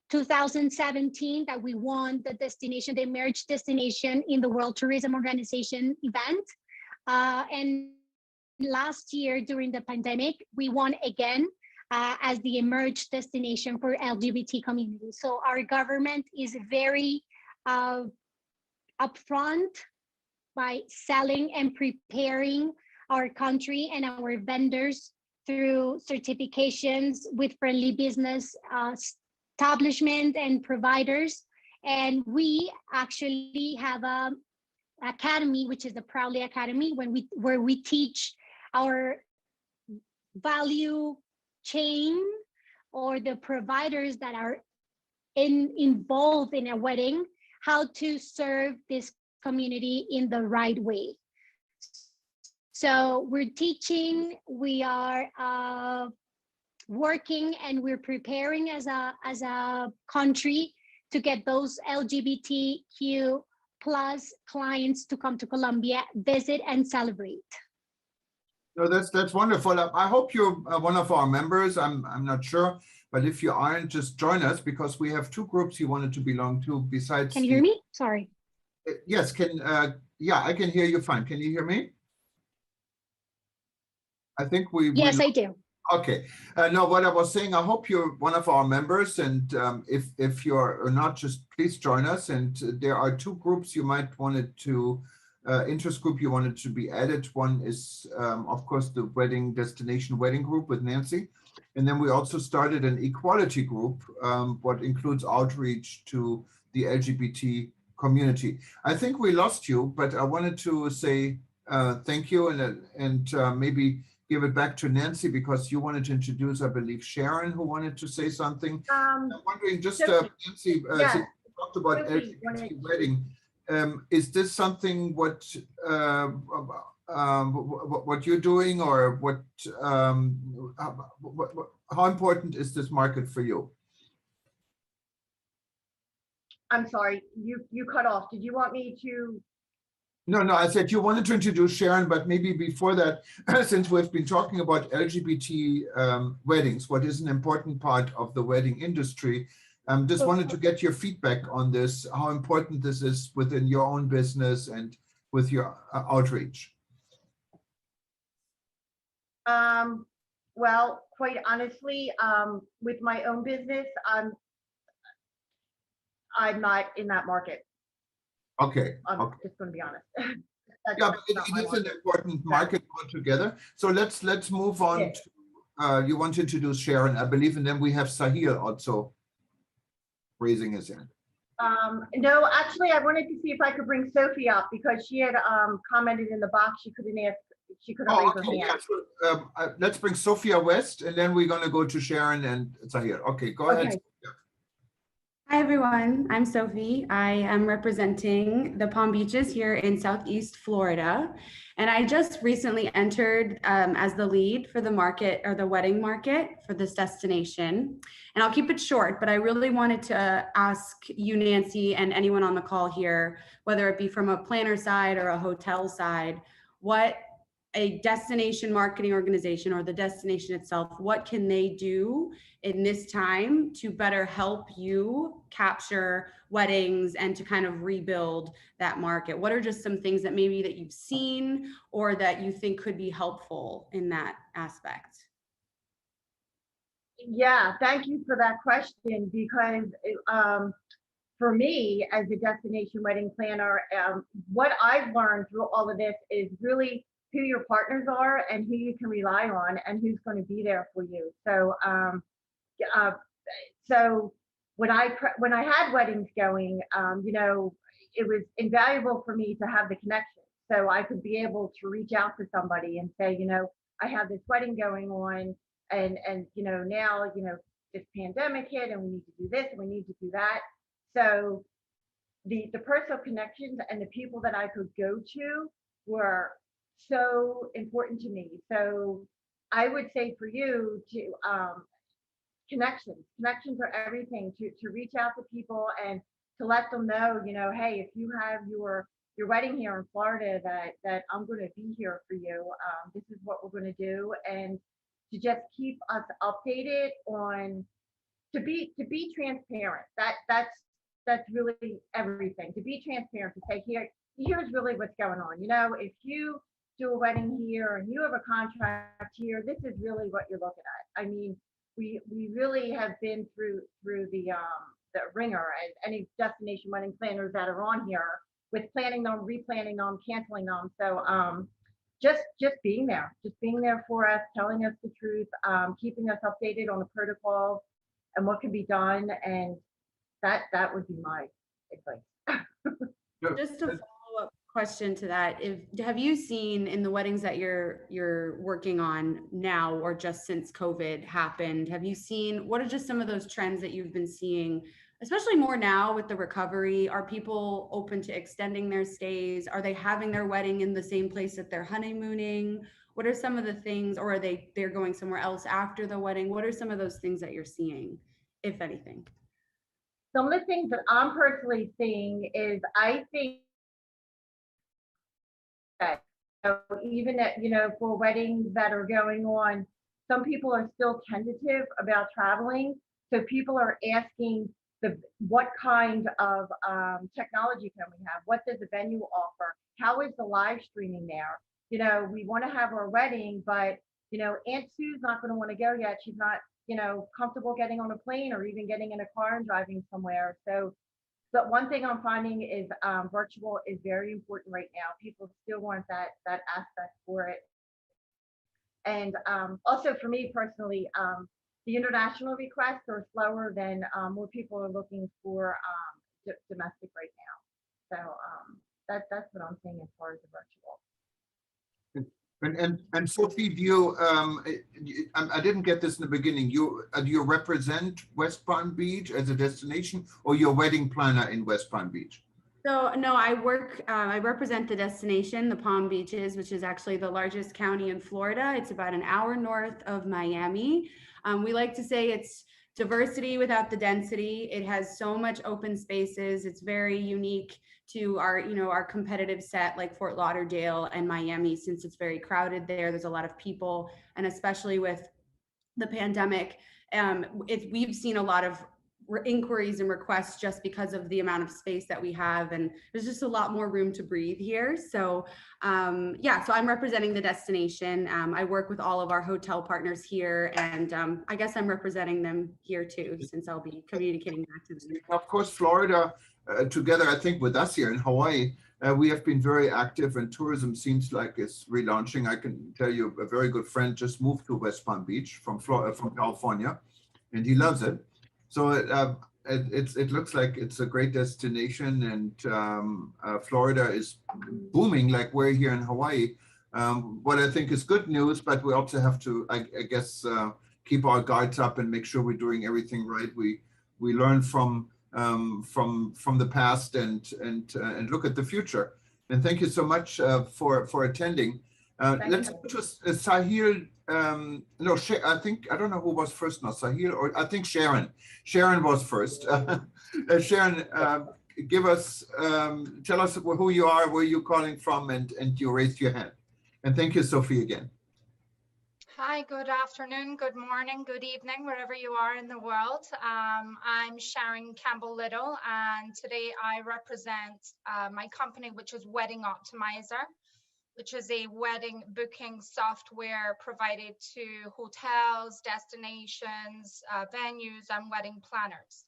2017 that we won the destination, the emerged destination in the World Tourism Organization event. And last year during the pandemic, we won again as the emerged destination for LGBT community. So our government is very upfront by selling and preparing our country and our vendors through certifications with friendly business establishment and providers. And we actually have a academy, which is the Proudly Academy, where we teach our value chain, or the providers that are involved in a wedding, how to serve this community in the right way. So we're teaching, we are working, and we're preparing as a country to get those LGBTQ plus clients to come to Colombia, visit and celebrate. No, that's wonderful. I hope you're one of our members. I'm not sure, but if you aren't, just join us, because we have two groups you wanted to belong to besides. Can you hear me? Sorry. Yes, yeah, I can hear you fine. Can you hear me? I think Yes, I do. Okay. No, what I was saying, I hope you're one of our members, and if you're not, just please join us. And there are two groups you might want to, interest group you wanted to be added. One is, of course, the wedding destination wedding group with Nancy. And then we also started an equality group, what includes outreach to the LGBT community. I think we lost you, but I wanted to say thank you, and maybe give it back to Nancy, because you wanted to introduce, I believe, Sharon, who wanted to say something. I'm wondering, just Nancy, yeah, since we talked about LGBT wedding, is this something what you're doing, or how important is this market for you? I'm sorry, you cut off. Did you want me to? No, I said you wanted to introduce Sharon, but maybe before that, since we've been talking about LGBT weddings, what is an important part of the wedding industry, just wanted to get your feedback on this, how important this is within your own business and with your outreach. Well, quite honestly, with my own business, I'm not in that market. Okay, I'm okay. just going to be honest. Yeah, That's but it, not it my is an market. important market altogether. So let's move on Yeah. to, you want to introduce Sharon, I believe, and then we have Sahil also raising his hand. No, actually, I wanted to see if I could bring Sophie up because she had commented in the box she couldn't Oh, raise her okay, hand. yeah. So, let's bring Sophia West, and then we're going to go to Sharon and Sahil. Okay, go ahead. Okay. Hi, everyone. I'm Sophie. I am representing the Palm Beaches here in Southeast Florida. And I just recently entered as the lead for the market or the wedding market for this destination. And I'll keep it short, but I really wanted to ask you, Nancy, and anyone on the call here, whether it be from a planner side or a hotel side, what a destination marketing organization or the destination itself, what can they do in this time to better help you capture weddings and to kind of rebuild that market? What are just some things that maybe that you've seen or that you think could be helpful in that aspect? Yeah, thank you for that question because for me as a destination wedding planner, what I've learned through all of this is really who your partners are and who you can rely on and who's going to be there for you. So uh, so when I had weddings going, it was invaluable for me to have the connection. So I could be able to reach out to somebody and say, I have this wedding going on, and now this pandemic hit, and we need to do this, and we need to do that. So the personal connections and the people that I could go to were so important to me. So I would say for you to connections are everything, to reach out to people and to let them know, hey, if you have your wedding here in Florida, that I'm going to be here for you. This is what we're going to do, and to just keep us updated on, to be transparent. That's really everything. To be transparent, to say, here's really what's going on. If you do a wedding here and you have a contract here, this is really what you're looking at. I mean, we really have been through the ringer, as any destination wedding planners that are on here, with planning them, replanning them, canceling them. So just being there for us, telling us the truth, keeping us updated on the protocols and what can be done, and that would be my advice. Just a follow-up question to that. Have you seen in the weddings that you're working on now or just since COVID happened, have you seen, what are just some of those trends that you've been seeing, especially more now with the recovery? Are people open to extending their stays? Are they having their wedding in the same place that they're honeymooning? What are some of the things, or are they're going somewhere else after the wedding? What are some of those things that you're seeing, if anything? Some of the things that I'm personally seeing is, I think that even at, for weddings that are going on, some people are still tentative about traveling. So people are asking what kind of technology can we have? What does the venue offer? How is the live streaming there? We want to have our wedding, but Aunt Sue's not going to want to go yet. She's not comfortable getting on a plane or even getting in a car and driving somewhere. So, but one thing I'm finding is virtual is very important right now. People still want that aspect for it. And also for me personally, the international requests are slower than more people are looking for domestic right now. So that's what I'm seeing as far as the virtual. And Sophie, do you, I didn't get this in the beginning. Do you represent West Palm Beach as a destination, or you're a wedding planner in West Palm Beach? So no, I represent the destination, the Palm Beaches, which is actually the largest county in Florida. It's about an hour north of Miami. We like to say it's diversity without the density. It has so much open spaces. It's very unique to our competitive set like Fort Lauderdale and Miami, since it's very crowded there. There's a lot of people, and especially with the pandemic, we've seen a lot of inquiries and requests just because of the amount of space that we have, and there's just a lot more room to breathe here. So yeah, so I'm representing the destination. I work with all of our hotel partners here, and I guess I'm representing them here too, since I'll be communicating back to them. Of course, Florida, together, I think with us here in Hawaii, we have been very active, and tourism seems like it's relaunching. I can tell you a very good friend just moved to West Palm Beach from California, and he loves it. So it looks like it's a great destination, and Florida is booming like we're here in Hawaii. What I think is good news, but we also have to, I guess, keep our guards up and make sure we're doing everything right. We learn from the past and look at the future. And thank you so much for attending. Let's go to Sahil. No, I think, I don't know who was first now, Sahil, or I think Sharon. Sharon was first. Sharon, give us, tell us who you are, where you're calling from, and you raised your hand. And thank you, Sophie, again. Hi, good afternoon, good morning, good evening, wherever you are in the world. I'm Sharon Campbell-Little, and today I represent my company, which is Wedding Optimizer, which is a wedding booking software provided to hotels, destinations, venues, and wedding planners.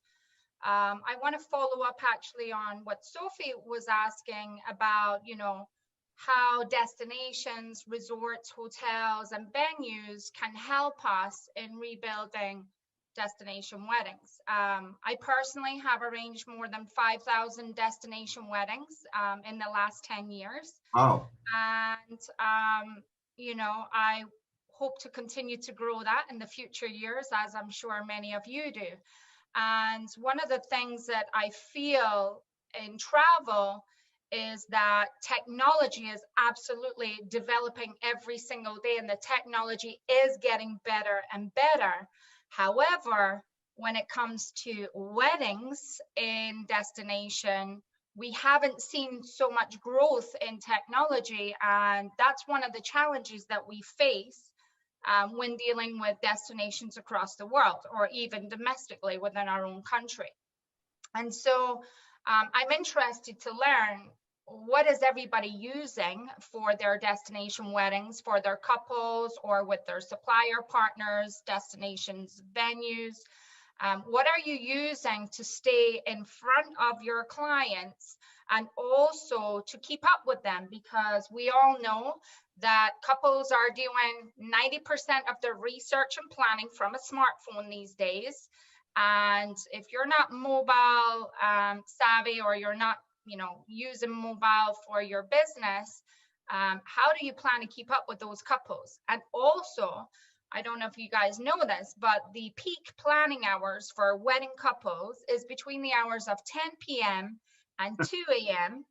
I want to follow up actually on what Sophie was asking about, you know, how destinations, resorts, hotels, and venues can help us in rebuilding destination weddings. I personally have arranged more than 5,000 destination weddings in the last 10 years. Wow. And, you know, I hope to continue to grow that in the future years, as I'm sure many of you do. And one of the things that I feel in travel is that technology is absolutely developing every single day, and the technology is getting better and better. However, when it comes to weddings in destination, we haven't seen so much growth in technology, and that's one of the challenges that we face when dealing with destinations across the world, or even domestically within our own country. And so I'm interested to learn, what is everybody using for their destination weddings, for their couples, or with their supplier partners, destinations, venues? What are you using to stay in front of your clients and also to keep up with them? Because we all know that couples are doing 90% of their research and planning from a smartphone these days. And if you're not mobile savvy, or you're not, you know, using mobile for your business, how do you plan to keep up with those couples? And also, I don't know if you guys know this, but the peak planning hours for wedding couples is between the hours of 10 p.m. and 2 a.m.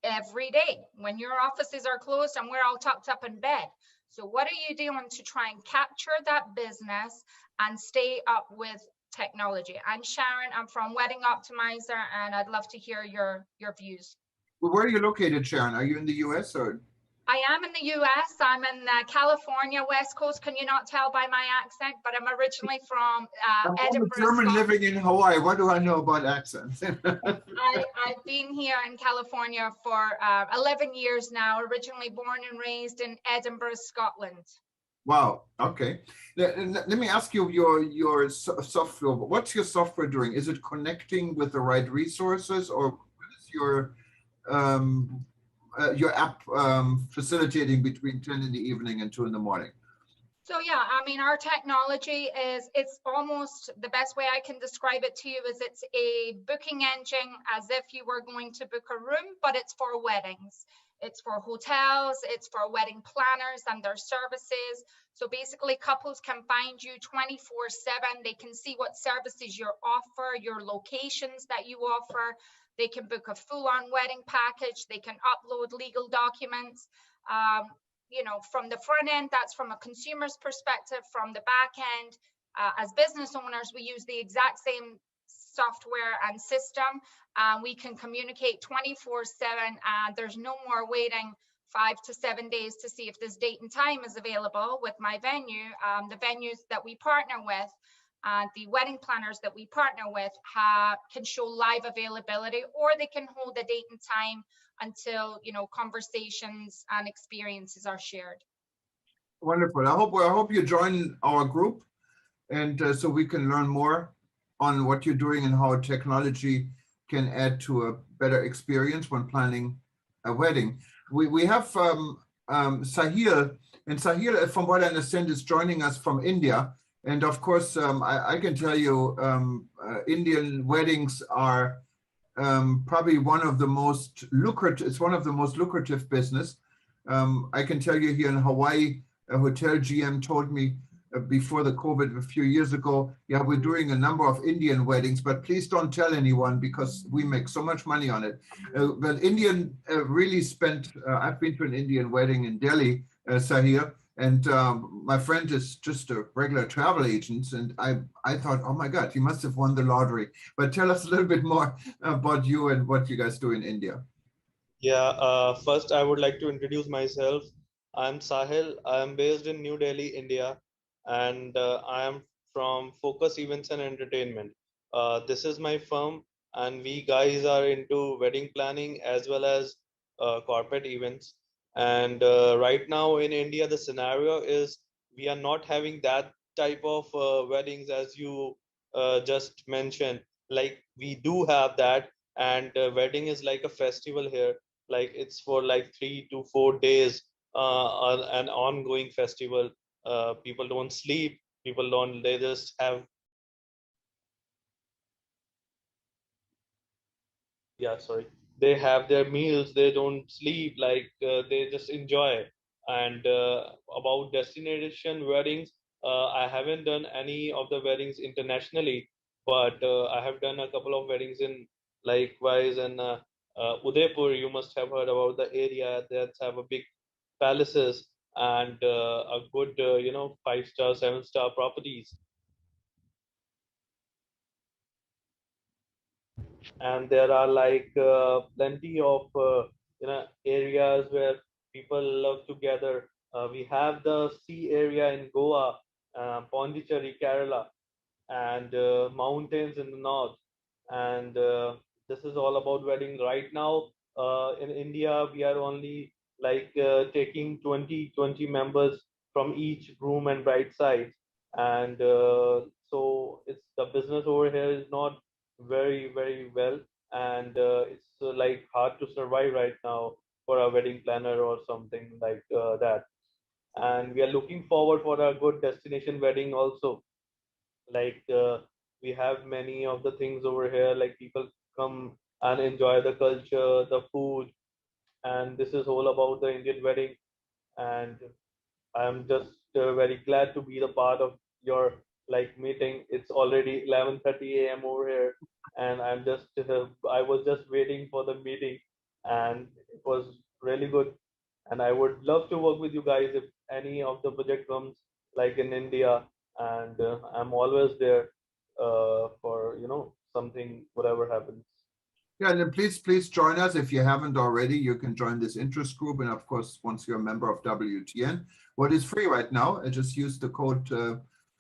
every day, when your offices are closed and we're all tucked up in bed. So what are you doing to try and capture that business and stay up with technology? I'm Sharon, I'm from Wedding Optimizer, and I'd love to hear your views. Well, where are you located, Sharon? Are you in the US or? I am in the US. I'm in California, West Coast. Can you not tell by my accent? But I'm originally from Edinburgh. I'm a German living in Hawaii. What do I know about accents? I've been here in California for 11 years now, originally born and raised in Edinburgh, Scotland. Wow. Okay. Let me ask you your software. What's your software doing? Is it connecting with the right resources, or what is your app facilitating between 10 in the evening and 2 in the morning? So yeah, I mean, our technology is, it's almost the best way I can describe it to you is it's a booking engine, as if you were going to book a room, but it's for weddings. It's for hotels, it's for wedding planners and their services. So basically couples can find you 24/7. They can see what services you offer, your locations that you offer. They can book a full-on wedding package. They can upload legal documents. You know, from the front end, that's from a consumer's perspective. From the back end, as business owners, we use the exact same software and system. We can communicate 24/7, and there's no more waiting 5 to 7 days to see if this date and time is available with my venue. The venues that we partner with, And the wedding planners that we partner with can show live availability, or they can hold a date and time until, you know, conversations and experiences are shared. Wonderful. I hope you join our group, and so we can learn more on what you're doing and how technology can add to a better experience when planning a wedding. We have Sahil, and Sahil, from what I understand, is joining us from India. And of course, I can tell you, Indian weddings are probably one of the most lucrative. It's one of the most lucrative business. I can tell you here in Hawaii, a hotel GM told me before the COVID a few years ago, yeah, we're doing a number of Indian weddings, but please don't tell anyone because we make so much money on it. But Indian really spent, I've been to an Indian wedding in Delhi, Sahir, and my friend is just a regular travel agent. And I thought, oh my God, he must have won the lottery. But tell us a little bit more about you and what you guys do in India. Yeah, first I would like to introduce myself. I'm Sahil. I'm based in New Delhi, India, and I am from Focus Events and Entertainment. This is my firm, and we guys are into wedding planning as well as corporate events. And right now in India, the scenario is we are not having that type of weddings as you just mentioned. Like we do have that, and wedding is like a festival here, like it's for like 3 to 4 days, an ongoing festival. People don't sleep, people don't, they just have, yeah, sorry, they have their meals, they don't sleep, like they just enjoy. And about destination weddings, I haven't done any of the weddings internationally, but I have done a couple of weddings in, likewise, in Udaipur. You must have heard about the area that have a big palaces and a good, 5-star, 7-star properties. And there are like plenty of areas where people love to gather. We have the sea area in Goa, Pondicherry, Kerala, and mountains in the north. And this is all about wedding. Right now, in India, we are only like taking 20 members from each groom and bride side. And so it's the business over here is not very, very well. And it's like hard to survive right now for a wedding planner or something like that. And we are looking forward for a good destination wedding also, like we have many of the things over here, like people come and enjoy the culture, the food, and this is all about the Indian wedding. And I'm just very glad to be the part of your like meeting. It's already 11:30 a.m. over here, and I was just waiting for the meeting, and it was really good. And I would love to work with you guys if any of the project comes like in India, and I'm always there for something whatever happens. Yeah, and then please join us if you haven't already. You can join this interest group, and of course, once you're a member of WTN, what is free right now, just use the code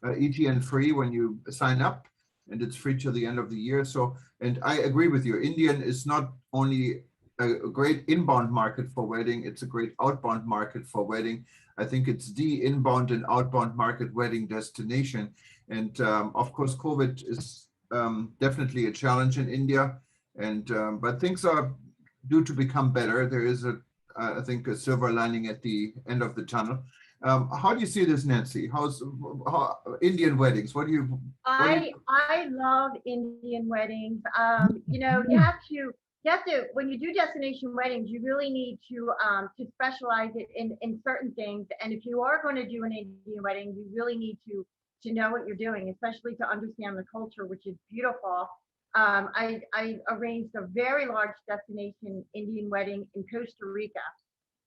ETN free when you sign up, and it's free till the end of the year. So, and I agree with you. Indian is not only a great inbound market for wedding; it's a great outbound market for wedding. I think it's the inbound and outbound market wedding destination, and of course, COVID is definitely a challenge in India. And but things are due to become better. There is I think, a silver lining at the end of the tunnel. How do you see this, Nancy? How Indian weddings? What do you? I love Indian weddings. You have to when you do destination weddings, you really need to specialize it in certain things. And if you are going to do an Indian wedding, you really need to know what you're doing, especially to understand the culture, which is beautiful. I arranged a very large destination Indian wedding in Costa Rica.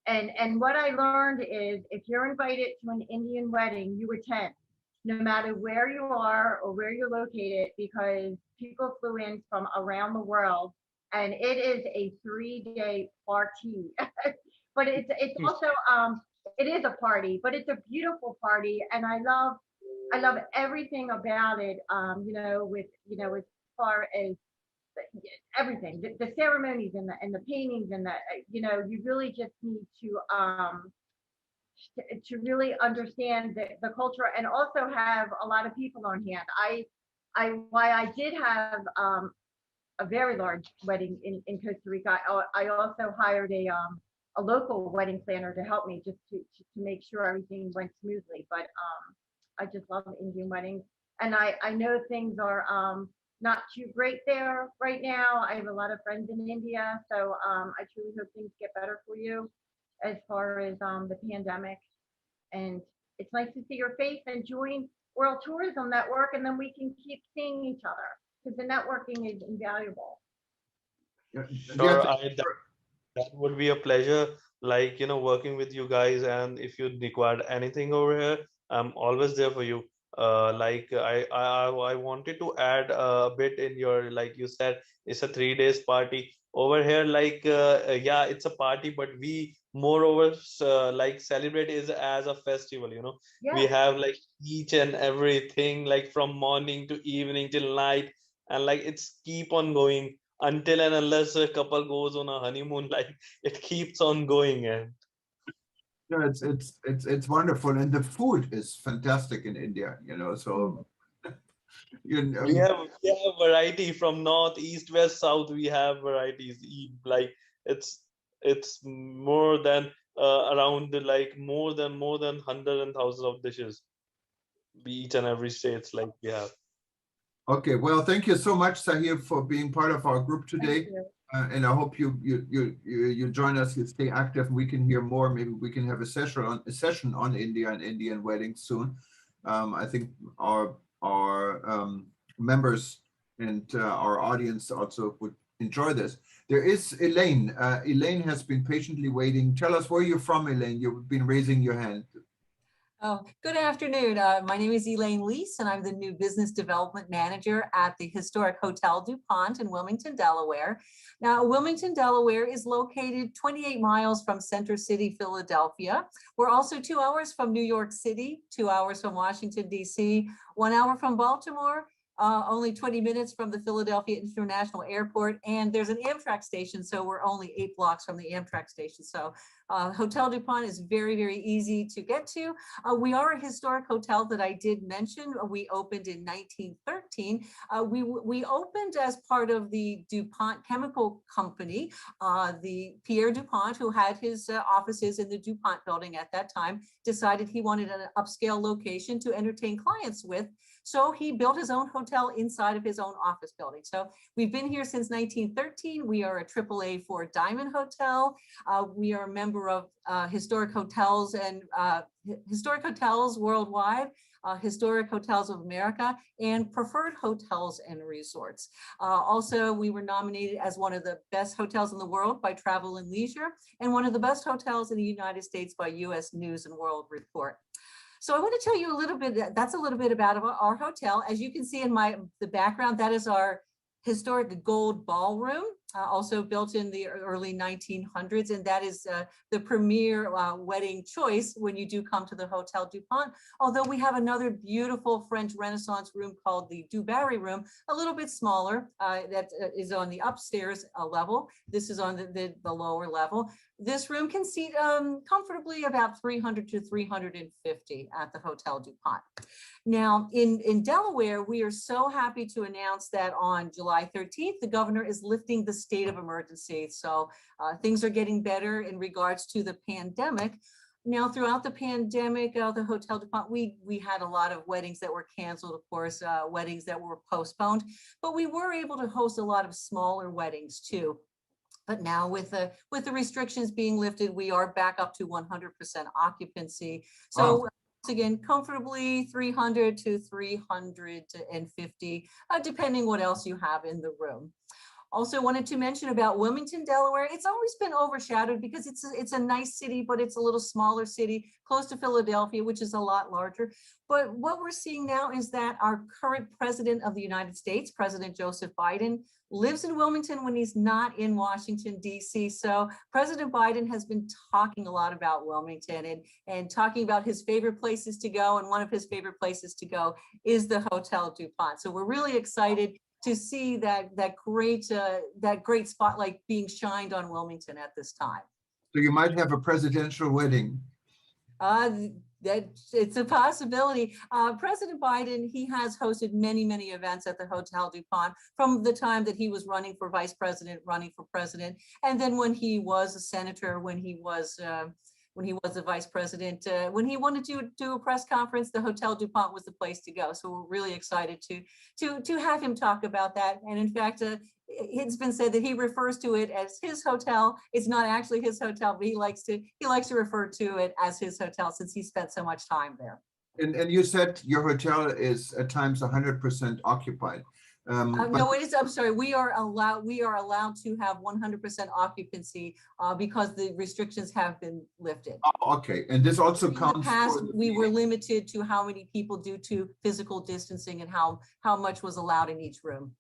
And what I learned is if you're invited to an Indian wedding, you attend, no matter where you are or where you're located, because people flew in from around the world, and it is a 3-day party. But it's also it is a party, but it's a beautiful party, and I love I love everything about it. You know, with as far as everything, the ceremonies and the paintings and the you really just need to really understand the culture and also have a lot of people on hand. Why I did have a very large wedding in Costa Rica. I also hired a local wedding planner to help me just to make sure everything went smoothly. But I just love Indian weddings, and I know things are not too great there right now. I have a lot of friends in India, so I truly hope things get better for you as far as the pandemic. And it's nice to see your face and join World Tourism Network, and then we can keep seeing each other because the networking is invaluable. Yeah, Sure, that would be a pleasure, like, working with you guys. And if you require anything over here, I'm always there for you. Like I wanted to add a bit in your, like you said, it's a 3 days party over here. Like, yeah, it's a party, but we moreover like celebrate is as a festival. We Yes. have like each and everything, like from morning to evening till night, and like it's keep on going until and unless a couple goes on a honeymoon. Like it keeps on going. And no, it's wonderful, and the food is fantastic in India. So you we know, have we have variety from north, east, west, south. We have varieties. Like it's more than around like more than hundred and thousands of dishes. Each and every states like we have. okay, well, thank you so much, Sahir, for being part of our group Thank today. you. And I hope you join us. You stay active. We can hear more. Maybe we can have a session on India and Indian weddings soon. I think our members and our audience also would enjoy this. There is Elaine. Elaine has been patiently waiting. Tell us where you're from, Elaine. You've been raising your hand. Oh, good afternoon. My name is Elaine Lease, and I'm the new business development manager at the historic Hotel DuPont in Wilmington, Delaware. Now, Wilmington, Delaware is located 28 miles from Center City, Philadelphia. We're also 2 hours from New York City, 2 hours from Washington, D.C., 1 hour from Baltimore, only 20 minutes from the Philadelphia International Airport, and there's an Amtrak station, so we're only 8 blocks from the Amtrak station. So Hotel DuPont is very, very easy to get to. We are a historic hotel that I did mention. We opened in 1913. We opened as part of the DuPont Chemical Company. The Pierre DuPont, who had his offices in the DuPont building at that time, decided he wanted an upscale location to entertain clients with. So he built his own hotel inside of his own office building. So we've been here since 1913. We are a AAA 4 Diamond Hotel. We are a member of Historic Hotels and Historic Hotels Worldwide, Historic Hotels of America, and Preferred Hotels and Resorts. Also, we were nominated as one of the best hotels in the world by Travel and Leisure, and one of the best hotels in the United States by U.S. News and World Report. So I want to tell you a little bit, that's a little bit about our hotel. As you can see in the background, that is our historic gold ballroom, also built in the early 1900s. And that is the premier wedding choice when you do come to the Hotel DuPont. Although we have another beautiful French Renaissance room called the Du Barry room, a little bit smaller, that is on the upstairs level. This is on the lower level. This room can seat comfortably about 300 to 350 at the Hotel DuPont. Now, in Delaware, we are so happy to announce that on July 13th, the governor is lifting the state of emergency. So things are getting better in regards to the pandemic. Now, throughout the pandemic, the Hotel DuPont, we had a lot of weddings that were canceled, of course, weddings that were postponed, but we were able to host a lot of smaller weddings too. But now with the restrictions being lifted, we are back up to 100% occupancy. So Wow. again, comfortably 300 to 350, depending what else you have in the room. Also wanted to mention about Wilmington, Delaware. It's always been overshadowed because it's a nice city, but it's a little smaller city close to Philadelphia, which is a lot larger. But what we're seeing now is that our current president of the United States, President Joseph Biden, lives in Wilmington when he's not in Washington, D.C. So President Biden has been talking a lot about Wilmington and talking about his favorite places to go. And one of his favorite places to go is the Hotel DuPont. So we're really excited to see that great spotlight being shined on Wilmington at this time. So you might have a presidential wedding. That it's a possibility. President Biden, he has hosted many, many events at the Hotel DuPont from the time that he was running for vice president, running for president, and then when he was a senator, when he was a vice president, when he wanted to do a press conference, the Hotel DuPont was the place to go. So we're really excited to have him talk about that. And in fact, it's been said that he refers to it as his hotel. It's not actually his hotel, but he likes to refer to it as his hotel since he spent so much time there. And you said your hotel is at times 100% occupied. No, it is. I'm sorry. We are allowed to have 100% occupancy because the restrictions have been lifted. Oh, okay, and this also In the counts. past, we were limited to how many people due to physical distancing and how much was allowed in each room.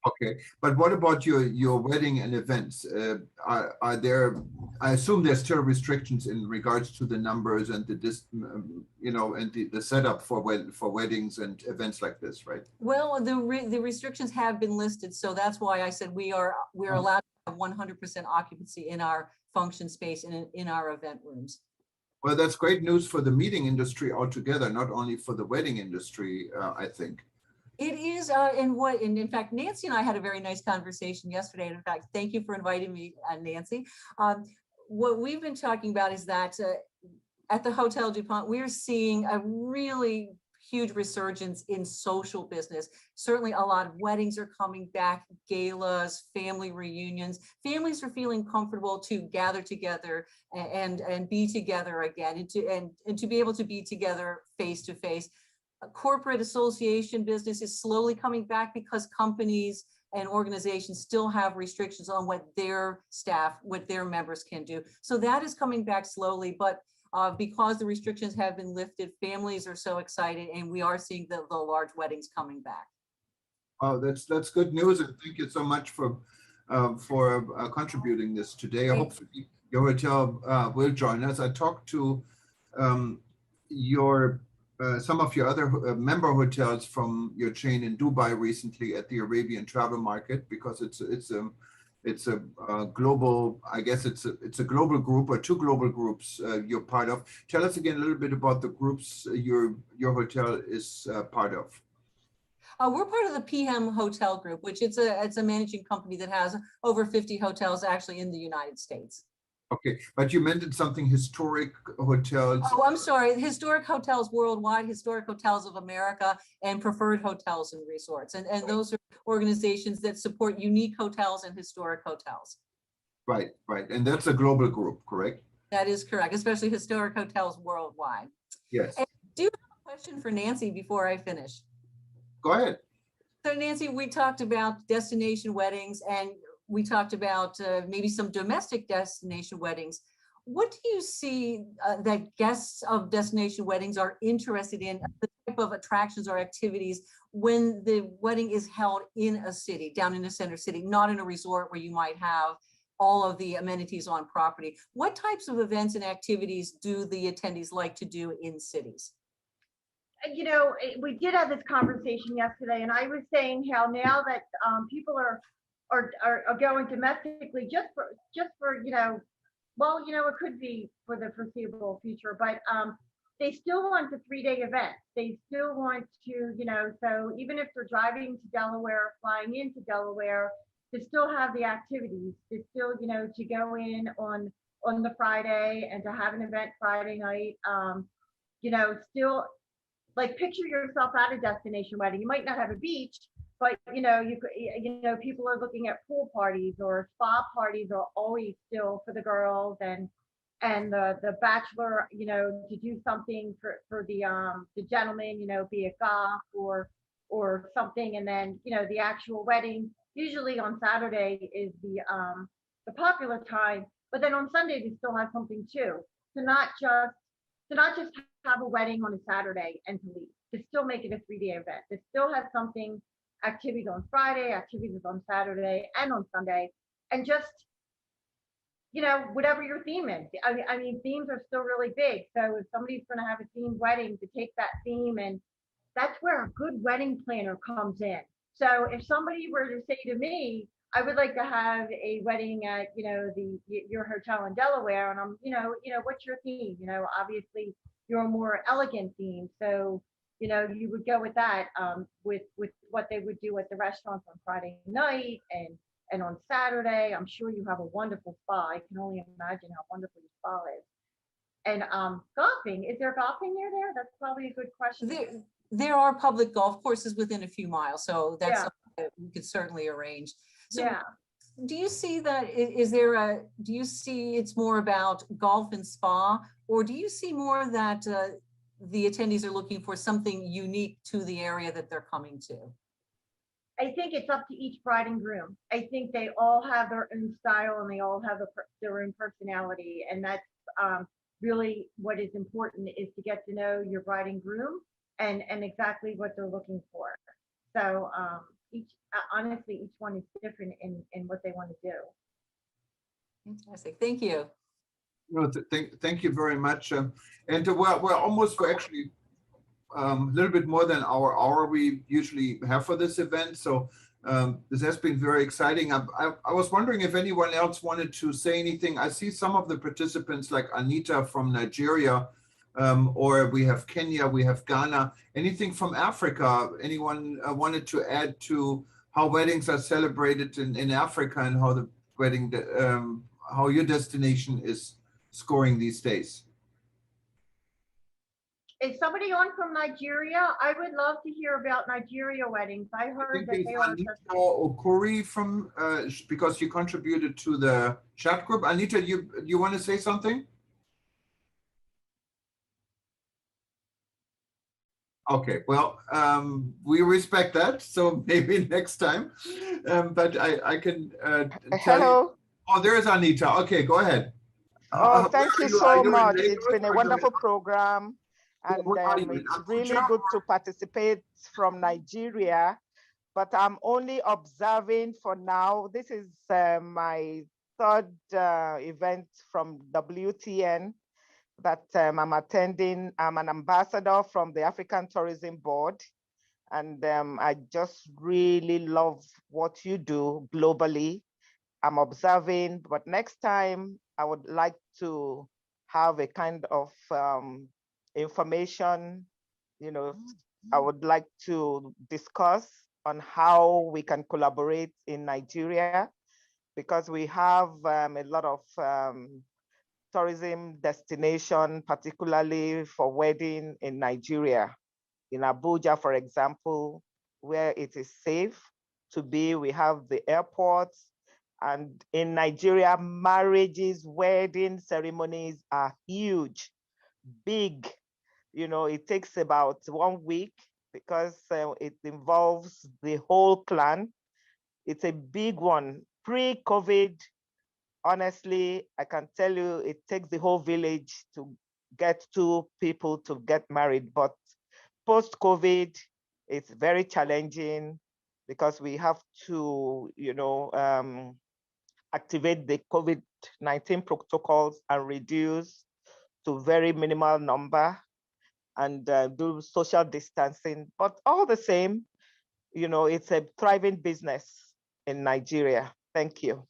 Okay, but what about your wedding and events? Are there? I assume there's still restrictions in regards to the numbers and the and the setup for weddings and events like this, right? Well, the restrictions have been listed, so that's why I said we're allowed to have 100% occupancy in our function space and in our event rooms. Well, that's great news for the meeting industry altogether, not only for the wedding industry, I think. It is, and in fact, Nancy and I had a very nice conversation yesterday. And in fact, thank you for inviting me, Nancy. What we've been talking about is that at the Hotel DuPont, we're seeing a really huge resurgence in social business. Certainly a lot of weddings are coming back, galas, family reunions. Families are feeling comfortable to gather together and be together again and to be able to be together face to face. Corporate association business is slowly coming back because companies and organizations still have restrictions on what their staff, what their members can do. So that is coming back slowly, but because the restrictions have been lifted, families are so excited and we are seeing the large weddings coming back. Oh, that's good news, and thank you so much for contributing this today. Hopefully your hotel will join us. I talked to some of your other member hotels from your chain in Dubai recently at the Arabian Travel Market, because it's a global, I guess it's a global group or two global groups you're part of. Tell us again a little bit about the groups your hotel is part of. We're part of the PM Hotel Group, which it's a managing company that has over 50 hotels actually in the United States. Okay, but you mentioned something historic hotels. Oh, I'm sorry. Historic Hotels Worldwide, Historic Hotels of America, and Preferred Hotels and Resorts. And those are organizations that support unique hotels and historic hotels. Right. And that's a global group, correct? That is correct, especially Historic Hotels Worldwide. Yes. And do you have a question for Nancy before I finish? Go ahead. So Nancy, we talked about destination weddings and we talked about maybe some domestic destination weddings. What do you see that guests of destination weddings are interested in, the type of attractions or activities when the wedding is held in a city, down in a center city, not in a resort where you might have all of the amenities on property? What types of events and activities do the attendees like to do in cities? You know, we did have this conversation yesterday, and I was saying how now that people are going domestically just for it could be for the foreseeable future, but they still want the 3-day event. They still want to, so even if they're driving to Delaware, flying into Delaware, to still have the activities, to still, to go in on the Friday and to have an event Friday night, still, like, picture yourself at a destination wedding. You might not have a beach, but people are looking at pool parties, or spa parties are always still for the girls, and the bachelor, to do something for the gentleman, be it golf or something, and then the actual wedding usually on Saturday is the popular time, but then on Sunday they still have something too. To not just have a wedding on a Saturday and to leave. To still make it a 3-day event. To still have something, activities on Friday, activities on Saturday and on Sunday, and just whatever your theme is. I mean, themes are still really big. So if somebody's going to have a themed wedding, to take that theme, and that's where a good wedding planner comes in. So if somebody were to say to me, I would like to have a wedding at, your hotel in Delaware, and I'm, what's your theme? Obviously you're a more elegant theme, so you would go with that, with what they would do at the restaurants on Friday night and on Saturday. I'm sure you have a wonderful spa. I can only imagine how wonderful your spa is. And golfing, is there golfing near there? That's probably a good question. There are public golf courses within a few miles, so that's Yeah. something that we could certainly arrange. So Yeah. do you see that, do you see it's more about golf and spa, or do you see more that the attendees are looking for something unique to the area that they're coming to? I think it's up to each bride and groom. I think they all have their own style and they all have their own personality. And that's really what is important, is to get to know your bride and groom and exactly what they're looking for. So honestly, each one is different in what they want to do. Fantastic. Thank you. No, thank you very much. And we're almost actually a little bit more than our hour we usually have for this event. So this has been very exciting. I was wondering if anyone else wanted to say anything. I see some of the participants like Anita from Nigeria, or we have Kenya, we have Ghana. Anything from Africa? Anyone wanted to add to how weddings are celebrated in Africa and how the wedding, how your destination is scoring these days? Is somebody on from Nigeria? I would love to hear about Nigeria weddings. I heard that they are. Anita Okuri from, because you contributed to the chat group. Anita, you want to say something? Okay, well, we respect that, so maybe next time. But I can tell you. Oh, there is Anita. Okay, go ahead. Oh, thank you so much. It's been a wonderful program. And it's really good to participate from Nigeria, but I'm only observing for now. This is my third event from WTN that I'm attending. I'm an ambassador from the African Tourism Board, and I just really love what you do globally. I'm observing, but next time I would like to have a kind of information, I would like to discuss on how we can collaborate in Nigeria, because we have a lot of tourism destination, particularly for wedding in Nigeria. In Abuja, for example, where it is safe to be, we have the airports. And in Nigeria, marriages, wedding ceremonies are huge, big. It takes about 1 week because it involves the whole clan. It's a big one. Pre-COVID, honestly, I can tell you it takes the whole village to get two people to get married. But post-COVID, it's very challenging because we have to, activate the COVID-19 protocols and reduce to very minimal number and do social distancing. But all the same, it's a thriving business in Nigeria. Thank you.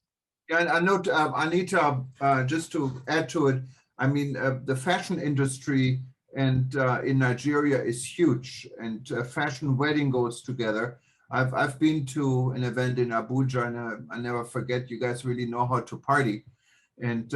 Yeah, and I note, Anita, just to add to it, I mean, the fashion industry and in Nigeria is huge, and fashion wedding goes together. I've been to an event in Abuja, and I never forget, you guys really know how to party. And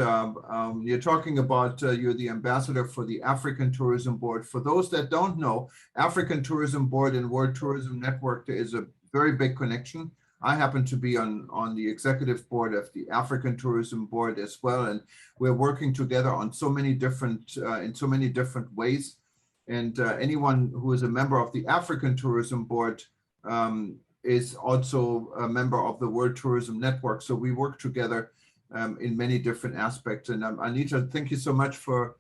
you're talking about, you're the ambassador for the African Tourism Board. For those that don't know, African Tourism Board and World Tourism Network, there is a very big connection. I happen to be on the executive board of the African Tourism Board as well. And we're working together on so many different, in so many different ways. And anyone who is a member of the African Tourism Board is also a member of the World Tourism Network. So we work together in many different aspects. And Anita, thank you so much for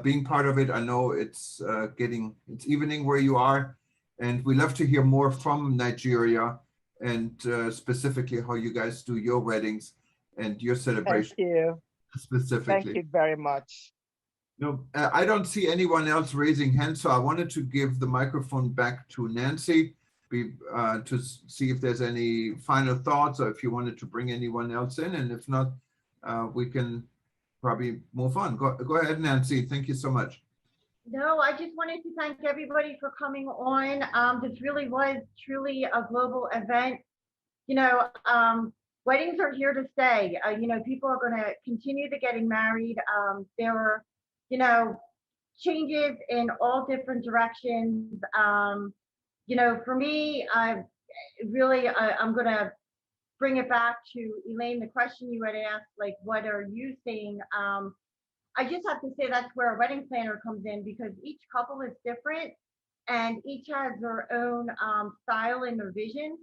being part of it. I know it's it's evening where you are, and we love to hear more from Nigeria and specifically how you guys do your weddings and your celebration. Thank you. Specifically. Thank you very much. No, I don't see anyone else raising hands, so I wanted to give the microphone back to Nancy to see if there's any final thoughts or if you wanted to bring anyone else in, and if not, we can probably move on. Go ahead, Nancy. Thank you so much. No, I just wanted to thank everybody for coming on. This really was truly a global event. You know, weddings are here to stay. You know, people are going to continue to getting married. There are, you know, changes in all different directions. You know, for me, I'm going to bring it back to Elaine, the question you had asked, like, what are you seeing? I just have to say that's where a wedding planner comes in, because each couple is different and each has their own style and their vision.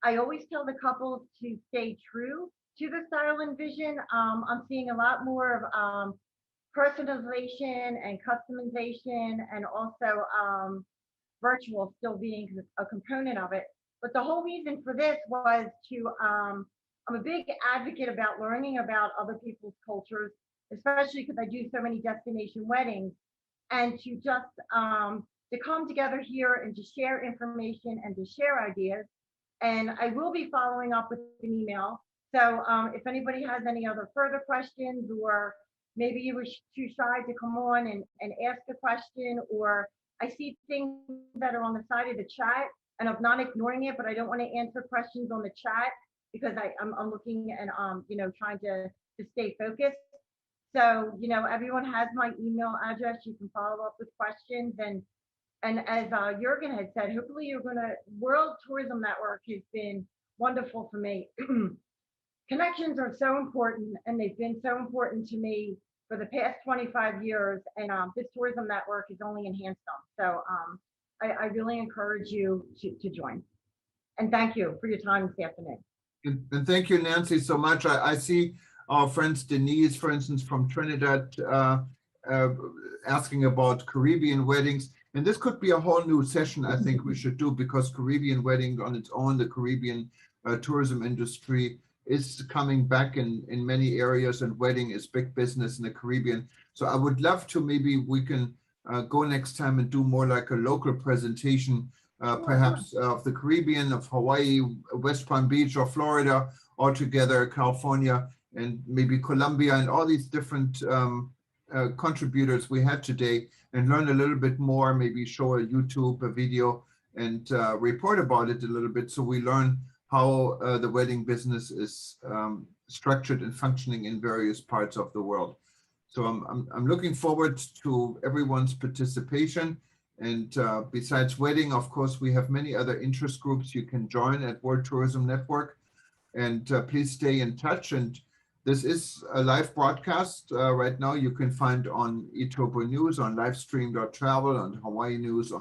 I always tell the couples to stay true to the style and vision. I'm seeing a lot more of personalization and customization, and also virtual still being a component of it. But the whole reason for this was to, I'm a big advocate about learning about other people's cultures, especially because I do so many destination weddings, and to just to come together here and to share information and to share ideas. And I will be following up with an email. So if anybody has any other further questions, or maybe you were too shy to come on and ask a question, or I see things that are on the side of the chat and I'm not ignoring it, but I don't want to answer questions on the chat because I'm looking and you know, trying to stay focused. So, you know, everyone has my email address. You can follow up with questions. And as Jürgen had said, hopefully you're going to, World Tourism Network has been wonderful for me. Connections are so important, and they've been so important to me for the past 25 years. And this tourism network has only enhanced them. So I really encourage you to join. And thank you for your time this afternoon. And thank you, Nancy, so much. I see our friends Denise, for instance, from Trinidad, asking about Caribbean weddings. And this could be a whole new session I think we should do, because Caribbean wedding on its own, the Caribbean tourism industry is coming back in many areas, and wedding is big business in the Caribbean. So I would love to, maybe we can go next time and do more like a local presentation, perhaps of the Caribbean, of Hawaii, West Palm Beach, or Florida, all together, California, and maybe Colombia, and all these different contributors we had today, and learn a little bit more, maybe show a YouTube, a video, and report about it a little bit, so we learn how the wedding business is structured and functioning in various parts of the world. So I'm looking forward to everyone's participation. And besides wedding, of course, we have many other interest groups you can join at World Tourism Network. And please stay in touch. And this is a live broadcast right now. You can find on eTurboNews, on livestream.travel, on Hawaii News,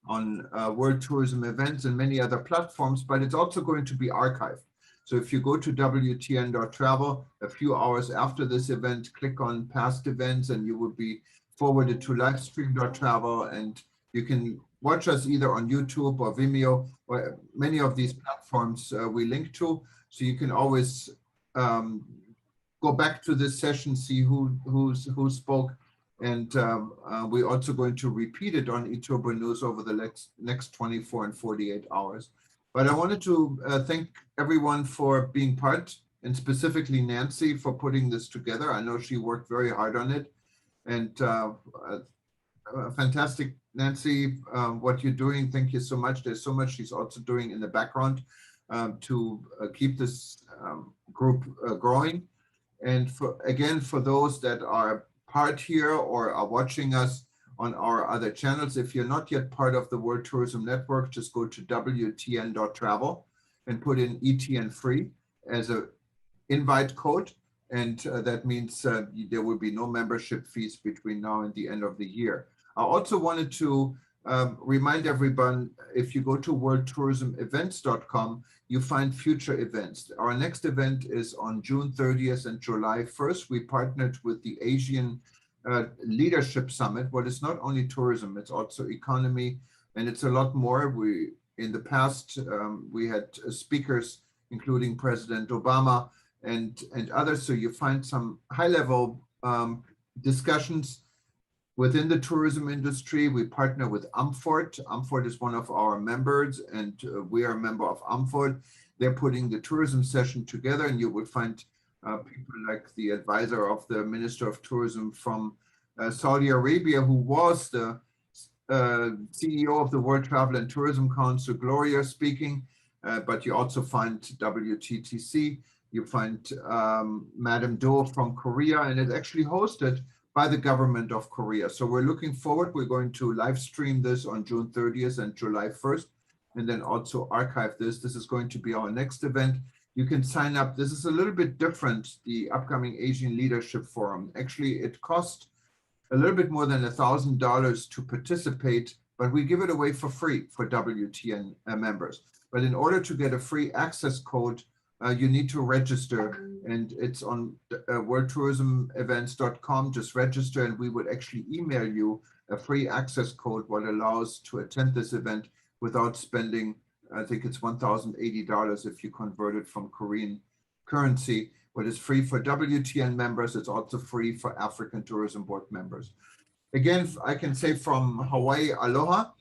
on World Tourism Events, and many other platforms, but it's also going to be archived. So if you go to WTN.travel a few hours after this event, click on past events, and you will be forwarded to livestream.travel, and you can watch us either on YouTube or Vimeo, or many of these platforms we link to. So you can always go back to this session, see who spoke, and we're also going to repeat it on eTurboNews over the next 24 and 48 hours. But I wanted to thank everyone for being part, and specifically Nancy for putting this together. I know she worked very hard on it, and fantastic, Nancy, what you're doing. Thank you so much. There's so much she's also doing in the background to keep this group growing. And for those that are part here or are watching us on our other channels, if you're not yet part of the World Tourism Network, just go to WTN.travel and put in ETN free as an invite code. And that means there will be no membership fees between now and the end of the year. I also wanted to remind everyone, if you go to worldtourismevents.com, you find future events. Our next event is on June 30th and July 1st. We partnered with the Asian Leadership Summit. Well, it's not only tourism, it's also economy, and it's a lot more. In the past, we had speakers, including President Obama and others. So you find some high-level discussions within the tourism industry. We partner with Amfort. Amfort is one of our members, and we are a member of Amfort. They're putting the tourism session together, and you will find people like the advisor of the Minister of Tourism from Saudi Arabia, who was the CEO of the World Travel and Tourism Council, Gloria, speaking. But you also find WTTC. You find Madam Do from Korea, and it's actually hosted by the government of Korea. So we're looking forward. We're going to live stream this on June 30th and July 1st, and then also archive this. This is going to be our next event. You can sign up. This is a little bit different, the upcoming Asian Leadership Forum. Actually, it cost a little bit more than $1,000 to participate, but we give it away for free for WTN members. But in order to get a free access code, you need to register, and it's on worldtourismevents.com. Just register, and we would actually email you a free access code, what allows to attend this event without spending, I think it's $1,080 if you convert it from Korean currency. But it's free for WTN members. It's also free for African Tourism Board members. Again, I can say from Hawaii, aloha,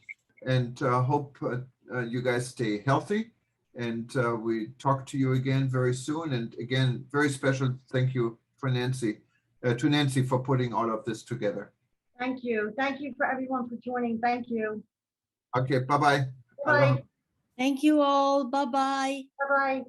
and hope you guys stay healthy. And we talk to you again very soon. And again, very special thank you for Nancy, to Nancy, for putting all of this together. Thank you. Thank you for everyone for joining. Thank you. Okay, bye-bye. Bye. Thank you all. Bye-bye. Bye-bye.